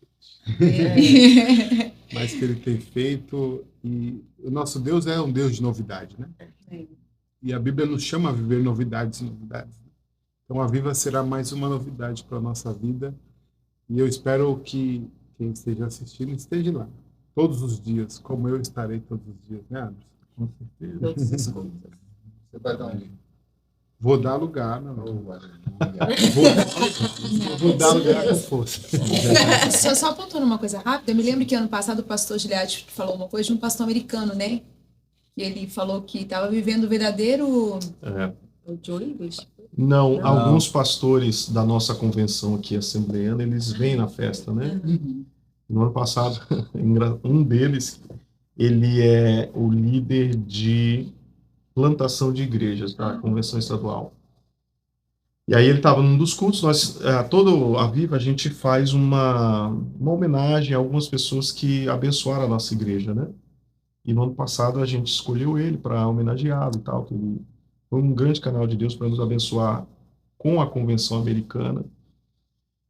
Mas que Ele tem feito e o nosso Deus é um Deus de novidade, né? E a Bíblia nos chama a viver novidades e novidades. Então a Viva será mais uma novidade para a nossa vida e eu espero que quem esteja assistindo esteja lá todos os dias, como eu estarei todos os dias, né, Anderson? Com certeza. Todas as coisas. Você vai dar um... Vou dar lugar, não. Oh, aleluia. Vou dar lugar com força. Só apontando uma coisa rápida, eu me lembro que ano passado o pastor Gilead falou uma coisa de um pastor americano, né? Que ele falou que estava vivendo o verdadeiro... O Joe English. Não, alguns pastores da nossa convenção aqui assembleana, eles vêm na festa, né? No ano passado, um deles, ele é o líder de plantação de igrejas da convenção estadual. E aí ele estava num dos cultos, todo a Viva, a gente faz uma homenagem a algumas pessoas que abençoaram a nossa igreja, né? E no ano passado a gente escolheu ele para homenageá-lo e tal, que ele foi um grande canal de Deus para nos abençoar com a convenção americana.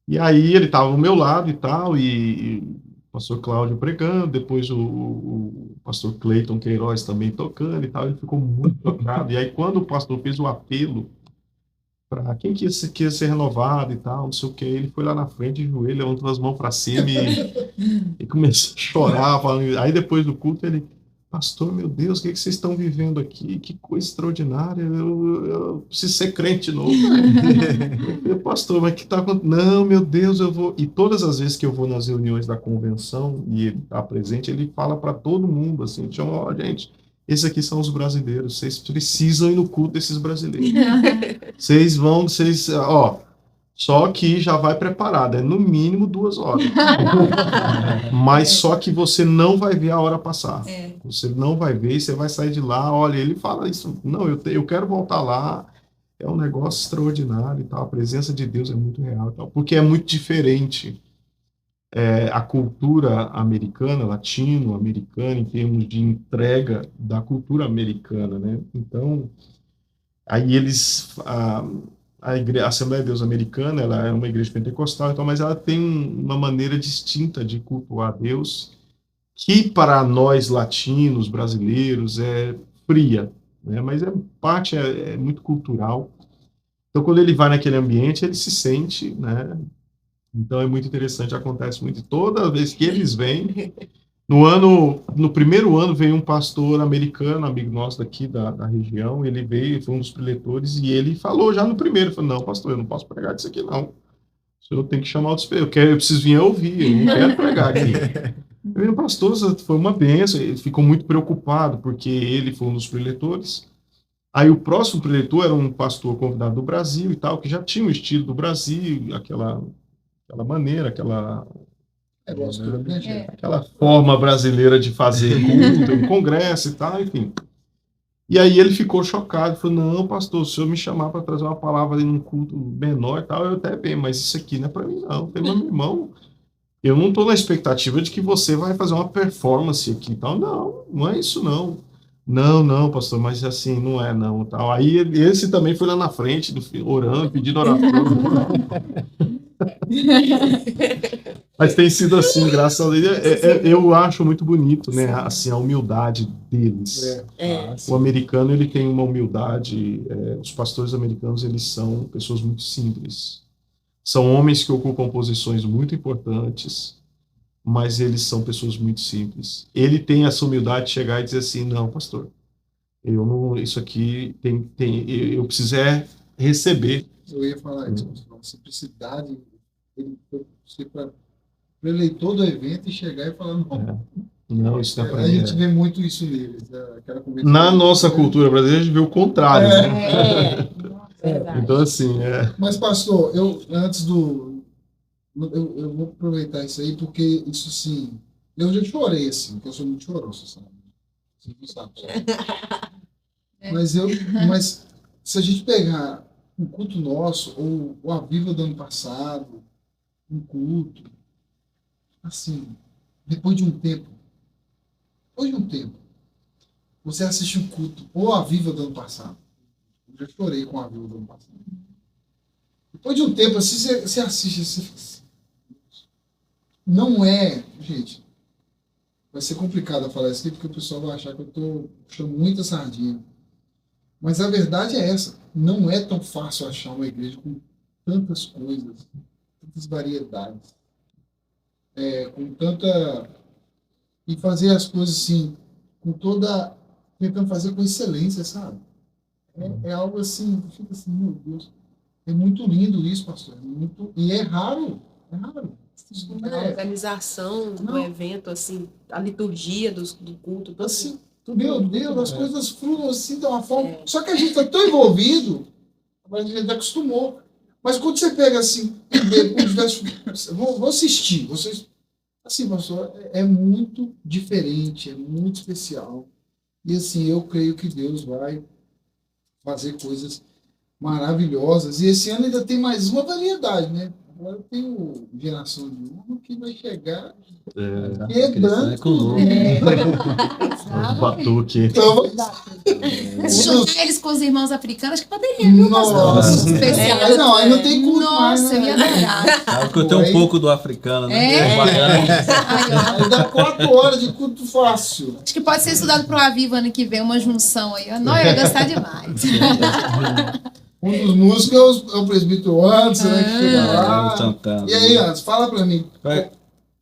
E aí ele estava ao meu lado e tal, e o pastor Cláudio pregando, depois o pastor Cleiton Queiroz também tocando e tal, ele ficou muito tocado. E aí quando o pastor fez o apelo para quem queria ser renovado e tal, não sei o que, ele foi lá na frente, de joelho, levantou as mãos para cima e começou a chorar. Falando. Aí depois do culto ele... Pastor, meu Deus, o que vocês estão vivendo aqui? Que coisa extraordinária. Eu preciso ser crente de novo. Eu, pastor, mas o que está acontecendo? Não, meu Deus, eu vou... E todas as vezes que eu vou nas reuniões da convenção e ele está presente, ele fala para todo mundo, assim, ó, gente, esses aqui são os brasileiros, vocês precisam ir no culto desses brasileiros. Ó... Só que já vai preparado, é no mínimo 2 horas. Mas só que você não vai ver a hora passar. Você não vai ver e você vai sair de lá, olha, ele fala isso, não, eu quero voltar lá, é um negócio extraordinário e tal, a presença de Deus é muito real e tal, porque é muito diferente a cultura americana, latino-americana, em termos de entrega da cultura americana, né? Então, aí eles... A Assembleia de Deus Americana, ela é uma igreja pentecostal, então, mas ela tem uma maneira distinta de cultuar a Deus, que para nós latinos, brasileiros, é fria, né? Mas é muito cultural. Então, quando ele vai naquele ambiente, ele se sente, né? Então, é muito interessante, acontece muito. Toda vez que eles vêm, no primeiro ano veio um pastor americano, amigo nosso daqui da região, ele veio, foi um dos preletores, e ele falou já no primeiro, falou, não, pastor, eu não posso pregar disso aqui, não. O senhor tem que chamar outros, eu preciso vir a ouvir, eu não quero pregar aqui. O pastor foi uma bênção, ele ficou muito preocupado, porque ele foi um dos preletores. Aí o próximo preletor era um pastor convidado do Brasil e tal, que já tinha o estilo do Brasil, aquela maneira, aquela forma brasileira de fazer culto, um congresso e tal, enfim. E aí ele ficou chocado, falou, não, pastor, se o senhor me chamar para trazer uma palavra em um culto menor e tal, eu até bem, mas isso aqui não é para mim, não. Eu falei, meu irmão, eu não estou na expectativa de que você vai fazer uma performance aqui e tal. Não é isso, não. Não, pastor, mas assim, não é, não. Tal. Aí esse também foi lá na frente, orando, pedindo oração. Mas tem sido assim, graças a Deus. Eu acho muito bonito, né? Assim, a humildade deles. O americano, ele tem uma humildade. Os pastores americanos, eles são pessoas muito simples. São homens que ocupam posições muito importantes, mas eles são pessoas muito simples. Ele tem essa humildade de chegar e dizer assim, não, pastor, isso aqui eu preciso receber. Eu ia falar isso, a simplicidade, ele foi para o eleitor do evento e chegar e falar, não, isso não é para A mim. gente vê muito isso neles. Na nossa cultura brasileira, a gente vê o contrário. Né? Verdade. Então, assim, Mas, pastor, eu vou aproveitar isso aí, porque isso, assim, eu já chorei, assim, porque eu sou muito choroso, sabe? Você não sabe. Mas se a gente pegar um culto nosso, ou o Aviva do ano passado, um culto, assim, depois de um tempo, você assiste um culto, ou a Aviva do ano passado. Eu já chorei com a Aviva do ano passado. Depois de um tempo, assim, você assiste, você fica assim. Não é, gente, vai ser complicado falar isso aqui, porque o pessoal vai achar que eu estou puxando muita sardinha. Mas a verdade é essa. Não é tão fácil achar uma igreja com tantas coisas, tantas variedades, com tanta... E fazer as coisas assim, com toda... Tentando fazer com excelência, sabe? É algo assim, fica assim, meu Deus. É muito lindo isso, pastor. E é raro. É raro. Isso não A é... organização do Não. evento, assim, a liturgia do culto, tudo Assim, meu Deus, as coisas fluem assim de uma forma. Só que a gente está tão envolvido, a gente acostumou. Mas quando você pega assim, e vê com diversos. Vou assistir. Vocês, assim, pastor, é muito diferente, é muito especial. E assim, eu creio que Deus vai fazer coisas maravilhosas. E esse ano ainda tem mais uma variedade, né? Agora tem o Geração de Uno que vai chegar quebrando tudo. Batuque. Então, Se juntar eles com os irmãos africanos, acho que poderia, viu, pastor? nossa, Especial. não, aí não tem culto mais, Nossa, eu né? ia adorar. Sabe que eu tenho um pouco do africano, né? É. Baiano. Aí, ó. Aí dá 4 horas de culto fácil. Acho que pode ser estudado pro Aviva ano que vem, uma junção aí. Não, eu ia gostar demais. Um dos músicos é o presbítero Anderson, né? Que chega lá. Cantando. E aí, Anderson, fala pra mim.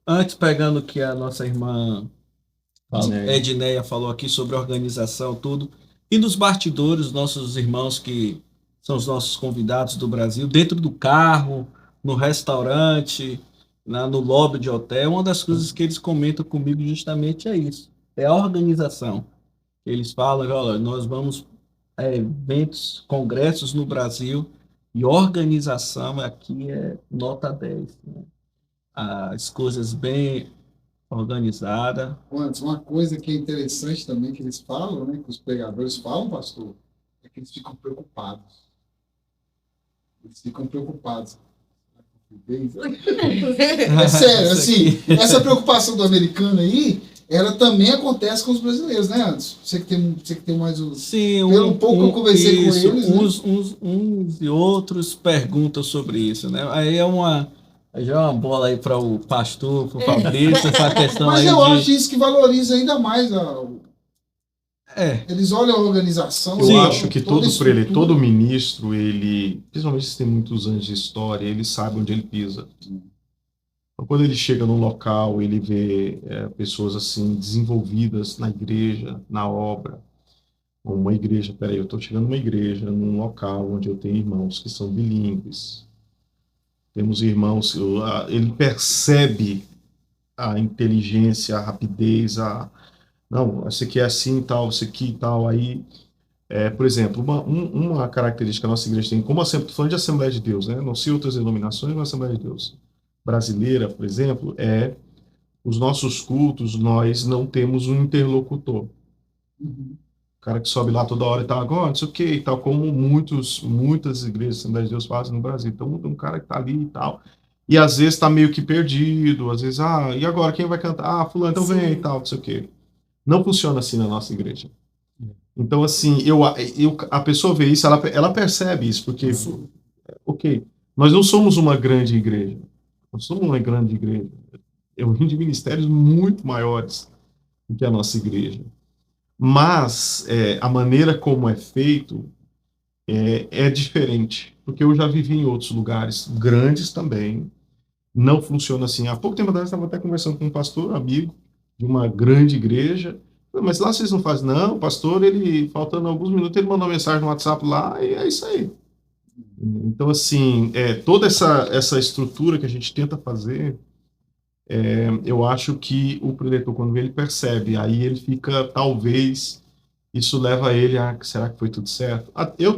Antes, pegando o que a nossa irmã Edneia falou aqui sobre organização, tudo, e nos bastidores, nossos irmãos que são os nossos convidados do Brasil, dentro do carro, no restaurante, no lobby de hotel, uma das coisas que eles comentam comigo justamente é isso, é a organização. Eles falam, olha, nós vamos a eventos, congressos no Brasil, e organização aqui é nota 10, né? As coisas bem organizadas. Antes, uma coisa que é interessante também que eles falam, né? Que os pregadores falam, pastor, é que eles ficam preocupados. Eles ficam preocupados. É sério, assim, essa preocupação do americano aí, ela também acontece com os brasileiros, né, Anderson? Você que tem mais o... Sim, Pelo pouco eu conversei com eles, né? uns e outros perguntam sobre isso, né? Aí já é uma bola aí para o pastor, para o Fabrício, essa questão Mas aí eu acho isso que valoriza ainda mais eles olham a organização. Eu olham acho que toda a estrutura. todo ministro, ele, principalmente se tem muitos anos de história, ele sabe onde ele pisa. Então, quando ele chega num local, ele vê pessoas assim desenvolvidas na igreja, na obra. Uma igreja, peraí, eu estou chegando numa igreja, num local onde eu tenho irmãos que são bilíngues. Temos irmãos, ele percebe a inteligência, a rapidez, não, esse aqui é assim e tal, esse aqui e tal. Aí, por exemplo, uma característica que a nossa igreja tem, como estou falando de Assembleia de Deus, né? Não sei outras denominações, mas Assembleia de Deus brasileira, por exemplo, os nossos cultos, nós não temos um interlocutor. O cara que sobe lá toda hora e tal, agora, não sei o que e tal, como muitas igrejas Assembleia de Deus fazem no Brasil. Então, tem um cara que está ali e tal, e às vezes está meio que perdido, às vezes, e agora quem vai cantar? Fulano, então vem e tal, não sei o que. Não funciona assim na nossa igreja. Então, assim, a pessoa vê isso, ela percebe isso, porque, ok, nós não somos uma grande igreja. Nós somos uma grande igreja. Eu vim de ministérios muito maiores do que a nossa igreja. Mas a maneira como é feito é diferente. Porque eu já vivi em outros lugares grandes também. Não funciona assim. Há pouco tempo atrás, eu estava até conversando com um pastor, amigo, de uma grande igreja. Mas lá vocês não fazem, não, o pastor, ele, faltando alguns minutos, ele mandou uma mensagem no WhatsApp lá, e é isso aí. Então, assim, toda essa estrutura que a gente tenta fazer, eu acho que o preletor, quando ele percebe, aí ele fica, talvez, isso leva ele a, será que foi tudo certo?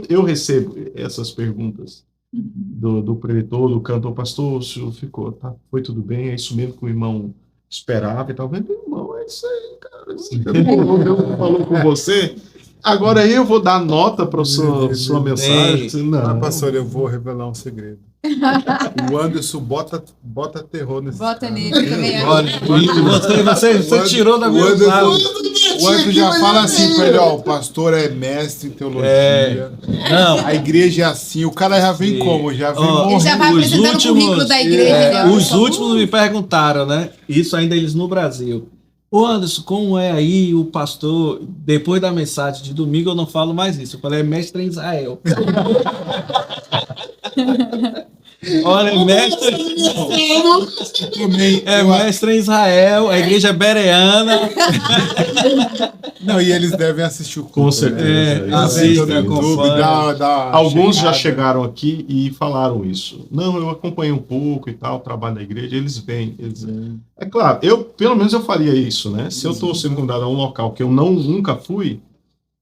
Eu recebo essas perguntas do preletor, do cantor, pastor, o senhor ficou, tá, foi tudo bem, é isso mesmo que o irmão esperava e tal, vendo, irmão, é isso aí, cara, Deus falou com você, Agora eu vou dar nota para sua mensagem. Ah, Não. pastor, eu vou revelar um segredo. O Anderson bota terror nesse Bota cara. nele, eu também acho. Olha, você tirou da minha O Anderson- sala. O Anderson já fala assim pra ele, ó, o pastor é mestre em teologia. Não, A igreja é assim, o cara já vem Sim. como? Já vem Ó, Ele já vai Os apresentando últimos- o currículo da igreja. né? os últimos me perguntaram, né? Isso ainda eles no Brasil. Ô Anderson, como é aí o pastor? Depois da mensagem de domingo eu não falo mais isso. Eu falei, é mestre em Israel. Olha, mestre. É mestre em Israel, a igreja é bereana. Não, e eles devem assistir o culto. Com certeza. Né? Assistem, No YouTube, acompanham. dá Alguns já chegada. chegaram aqui e falaram isso. Não, eu acompanhei um pouco e tal, o trabalho da igreja. Eles vêm. É claro, pelo menos eu faria isso, né? Se eu estou sendo convidado a um local que eu nunca fui,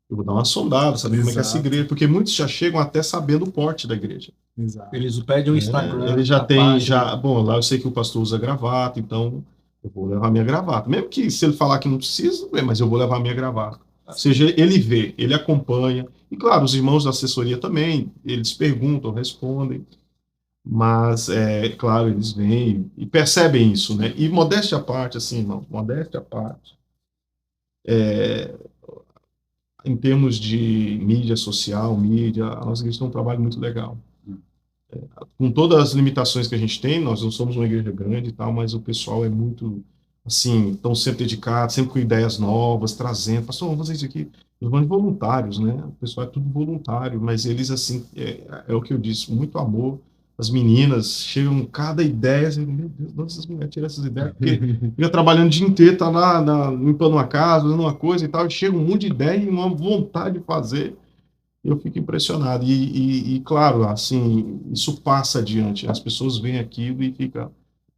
eu vou dar uma sondada, saber como é que é essa Exato. igreja, porque muitos já chegam até sabendo o porte da igreja. Exato. Eles pedem um Instagram. Ele já a tem, página. bom, lá eu sei que o pastor usa gravata, então eu vou levar minha gravata. Mesmo que se ele falar que não precisa, mas eu vou levar minha gravata. Ou seja, ele vê, ele acompanha. E claro, os irmãos da assessoria também, eles perguntam, respondem. Mas, claro, eles vêm e percebem isso, né? E modéstia à parte, assim, irmão, modéstia à parte. Em termos de mídia social, a nossa igreja tem um trabalho muito legal. Com todas as limitações que a gente tem, nós não somos uma igreja grande e tal, mas o pessoal é muito, assim, estão sempre dedicados, sempre com ideias novas, trazendo, pastor, vamos fazer isso aqui. Os bons voluntários, né? O pessoal é tudo voluntário, mas eles, assim, é o que eu disse, muito amor. As meninas chegam cada ideia, assim, meu Deus, de onde essas mulheres tiram essas ideias? Porque fica trabalhando o dia inteiro, tá lá limpando uma casa, fazendo uma coisa e tal, e chega um monte de ideia e uma vontade de fazer. Eu fico impressionado. E claro, assim, isso passa adiante. As pessoas veem aquilo e ficam,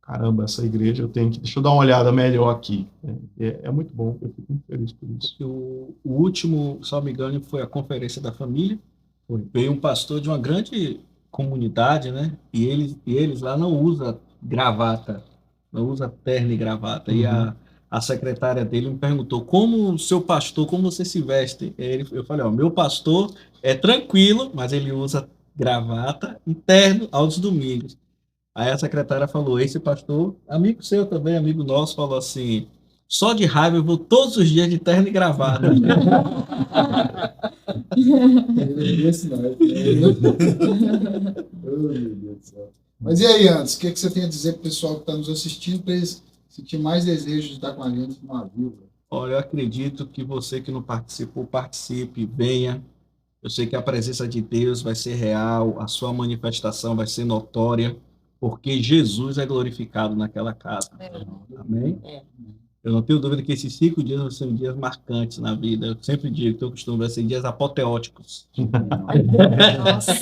caramba, essa igreja deixa eu dar uma olhada melhor aqui. É muito bom, eu fico muito feliz por isso. O último, se não me engano, foi a Conferência da Família. Veio um pastor de uma grande comunidade, né? E eles lá não usam gravata, não usa terno e gravata. E a secretária dele me perguntou, como o seu pastor, como você se veste? Eu falei, ó, meu pastor é tranquilo, mas ele usa gravata e terno aos domingos. Aí a secretária falou, esse pastor, amigo seu também, amigo nosso, falou assim, só de raiva eu vou todos os dias de terno e gravata. Mas e aí, Anderson, o que você tem a dizer para o pessoal que está nos assistindo para eles sentir mais desejo de estar com a gente no Aviva? Olha, eu acredito que você que não participou, participe, venha. Eu sei que a presença de Deus vai ser real, a sua manifestação vai ser notória, porque Jesus é glorificado naquela casa. Amém? Eu não tenho dúvida que esses 5 dias vão ser dias marcantes na vida. Eu sempre digo que eu costumo vai ser dias apoteóticos. Nossa,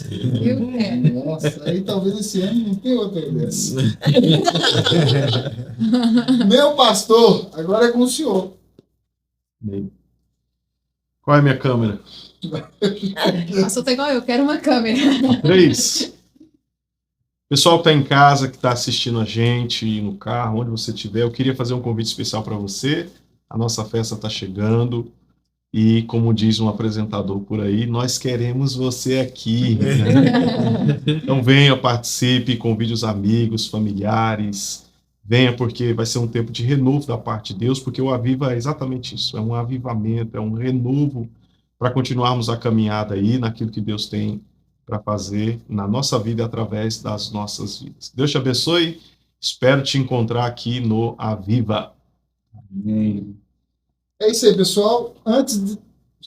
viu? Viu? Nossa, aí talvez esse ano não tenha outra dessa. Meu pastor, agora é com o senhor. Qual é a minha câmera? Nossa, eu tô igual eu, quero uma câmera. 3. Pessoal que está em casa, que está assistindo a gente, no carro, onde você estiver, eu queria fazer um convite especial para você. A nossa festa está chegando e, como diz um apresentador por aí, nós queremos você aqui. Né? Então venha, participe, convide os amigos, familiares. Venha, porque vai ser um tempo de renovo da parte de Deus, porque o Aviva é exatamente isso, é um avivamento, é um renovo para continuarmos a caminhada aí naquilo que Deus tem para fazer na nossa vida através das nossas vidas. Deus te abençoe, espero te encontrar aqui no Aviva. Amém. É isso aí, pessoal. Antes de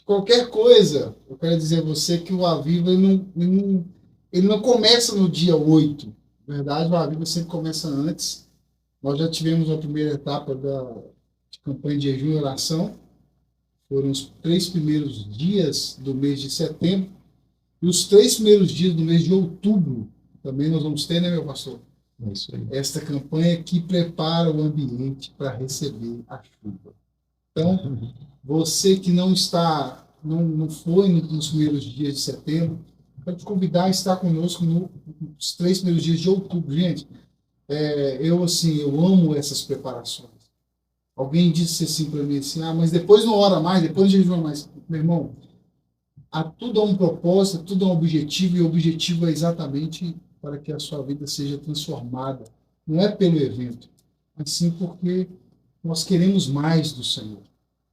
qualquer coisa, eu quero dizer a você que o Aviva ele não começa no dia 8. Na verdade, o Aviva sempre começa antes. Nós já tivemos a primeira etapa de campanha de jejum e oração. Foram os 3 primeiros dias do mês de setembro. E os 3 primeiros dias do mês de outubro também nós vamos ter, né, meu pastor? É isso aí. Esta campanha que prepara o ambiente para receber a chuva. Então, você que não foi nos primeiros dias de setembro, quero te convidar a estar conosco nos 3 primeiros dias de outubro. Gente, eu amo essas preparações. Alguém disse assim para mim assim, mas depois não ora mais, depois não jejua mais. Meu irmão, tudo é um propósito, tudo é um objetivo, e o objetivo é exatamente para que a sua vida seja transformada. Não é pelo evento, mas sim porque nós queremos mais do Senhor.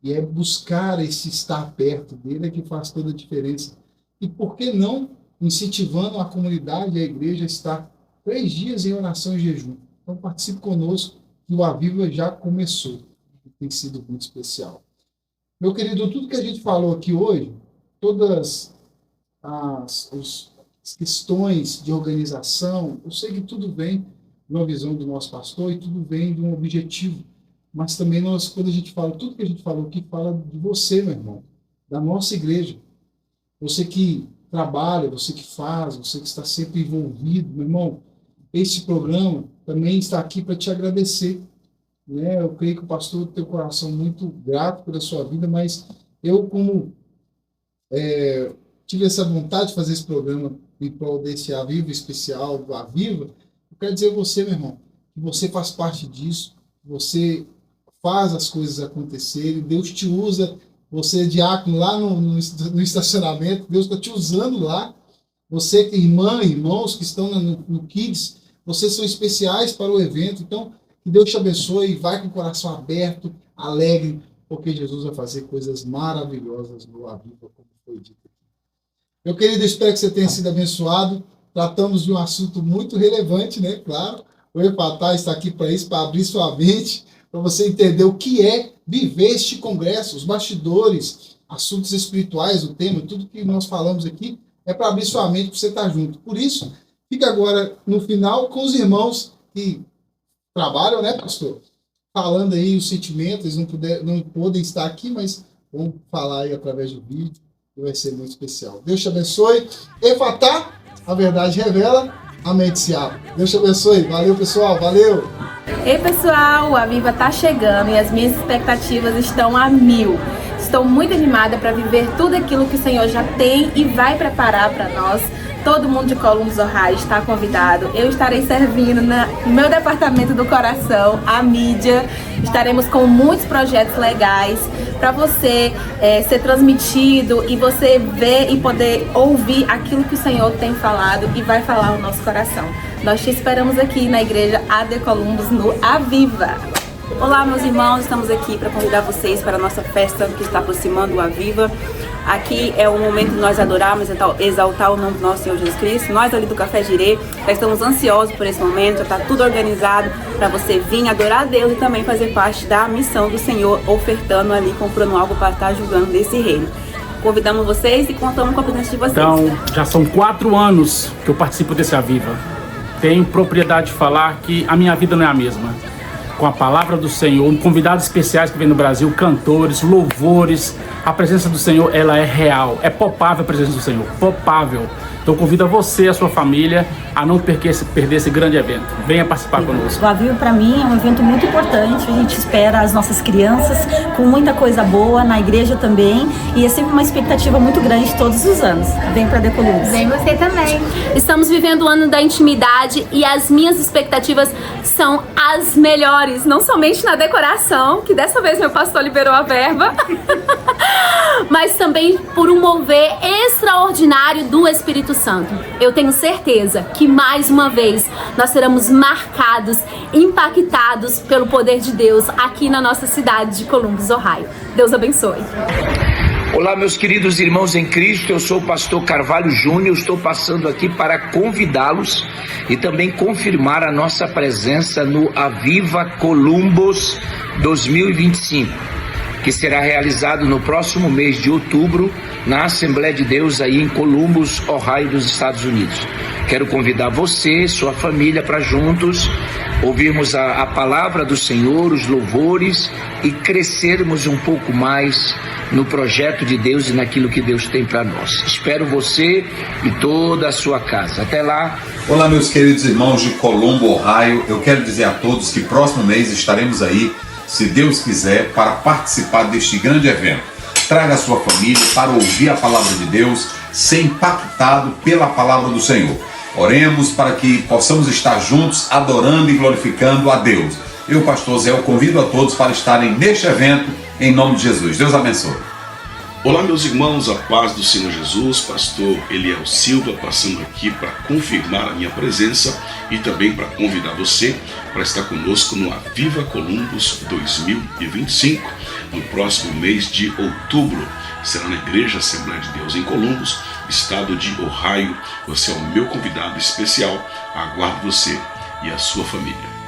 E é buscar esse estar perto dele que faz toda a diferença. E por que não incentivando a comunidade, a igreja, a estar 3 dias em oração e jejum? Então participe conosco, que o Aviva já começou. Tem sido muito especial. Meu querido, tudo que a gente falou aqui hoje, todas as questões de organização, eu sei que tudo vem de uma visão do nosso pastor e tudo vem de um objetivo. Mas também quando a gente fala, tudo que a gente falou aqui, fala de você, meu irmão, da nossa igreja. Você que trabalha, você que faz, você que está sempre envolvido, meu irmão, esse programa também está aqui para te agradecer. Né? Eu creio que o pastor tem um coração muito grato pela sua vida, mas eu, como tive essa vontade de fazer esse programa em prol desse Aviva especial, do Aviva, eu quero dizer a você, meu irmão, que você faz parte disso, você faz as coisas acontecerem, Deus te usa, você é diácono lá no estacionamento, Deus está te usando lá, você, irmãos que estão no Kids, vocês são especiais para o evento, então que Deus te abençoe, vai com o coração aberto, alegre, porque Jesus vai fazer coisas maravilhosas no Aviva, como foi dito aqui. Meu querido, espero que você tenha sido abençoado. Tratamos de um assunto muito relevante, né? Claro, o Efatá está aqui para isso, para abrir sua mente, para você entender o que é viver este congresso, os bastidores, assuntos espirituais, o tema, tudo que nós falamos aqui, é para abrir sua mente, para você estar junto. Por isso, fica agora no final com os irmãos que trabalham, né, pastor? Falando aí os sentimentos, eles não podem estar aqui, mas vão falar aí através do vídeo, que vai ser muito especial. Deus te abençoe. Efatá, a verdade revela, a mente se abre. Deus te abençoe. Valeu, pessoal. Valeu. Ei, pessoal, o Aviva tá chegando e as minhas expectativas estão a 1000. Estou muito animada para viver tudo aquilo que o Senhor já tem e vai preparar para nós. Todo mundo de Columbus, Ohio está convidado. Eu estarei servindo no meu departamento do coração, a mídia. Estaremos com muitos projetos legais para você ser transmitido e você ver e poder ouvir aquilo que o Senhor tem falado e vai falar no nosso coração. Nós te esperamos aqui na igreja AD Columbus, no Aviva. Olá, meus irmãos, estamos aqui para convidar vocês para a nossa festa que está aproximando o Aviva. Aqui é o momento de nós adorarmos, exaltar o nome do nosso Senhor Jesus Cristo. Nós ali do Café Jirê já estamos ansiosos por esse momento, já está tudo organizado para você vir adorar a Deus e também fazer parte da missão do Senhor, ofertando ali, comprando algo para estar julgando desse reino. Convidamos vocês e contamos com a presença de vocês. Então, já são 4 anos que eu participo desse Aviva. Tenho propriedade de falar que a minha vida não é a mesma. Com a palavra do Senhor, convidados especiais que vêm no Brasil, cantores, louvores, a presença do Senhor, ela é real, é palpável a presença do Senhor, palpável. Então convido você e a sua família a não perder esse grande evento. Venha participar conosco. O Aviva para mim é um evento muito importante, a gente espera as nossas crianças com muita coisa boa, na igreja também, e é sempre uma expectativa muito grande todos os anos. Vem para AD Columbus. Vem você também. Estamos vivendo o ano da intimidade e as minhas expectativas são as melhores, não somente na decoração, que dessa vez meu pastor liberou a verba, mas também por um mover extraordinário do Espírito Santo. Eu tenho certeza que mais uma vez nós seremos marcados, impactados pelo poder de Deus aqui na nossa cidade de Columbus, Ohio. Deus abençoe. Olá, meus queridos irmãos em Cristo, eu sou o pastor Carvalho Júnior, estou passando aqui para convidá-los e também confirmar a nossa presença no Aviva Columbus 2025, que será realizado no próximo mês de outubro na Assembleia de Deus aí em Columbus, Ohio, dos Estados Unidos. Quero convidar você, sua família, para juntos ouvirmos a palavra do Senhor, os louvores e crescermos um pouco mais no projeto de Deus e naquilo que Deus tem para nós. Espero você e toda a sua casa. Até lá. Olá, meus queridos irmãos de Columbus, Ohio. Eu quero dizer a todos que próximo mês estaremos aí, se Deus quiser, para participar deste grande evento. Traga a sua família para ouvir a palavra de Deus, ser impactado pela palavra do Senhor. Oremos para que possamos estar juntos adorando e glorificando a Deus. Eu, pastor Zé, eu convido a todos para estarem neste evento, em nome de Jesus. Deus abençoe. Olá, meus irmãos, a paz do Senhor Jesus, pastor Eliel Silva, passando aqui para confirmar a minha presença e também para convidar você para estar conosco no Aviva Columbus 2025, no próximo mês de outubro. Será na Igreja Assembleia de Deus em Columbus, estado de Ohio. Você é o meu convidado especial. Aguardo você e a sua família.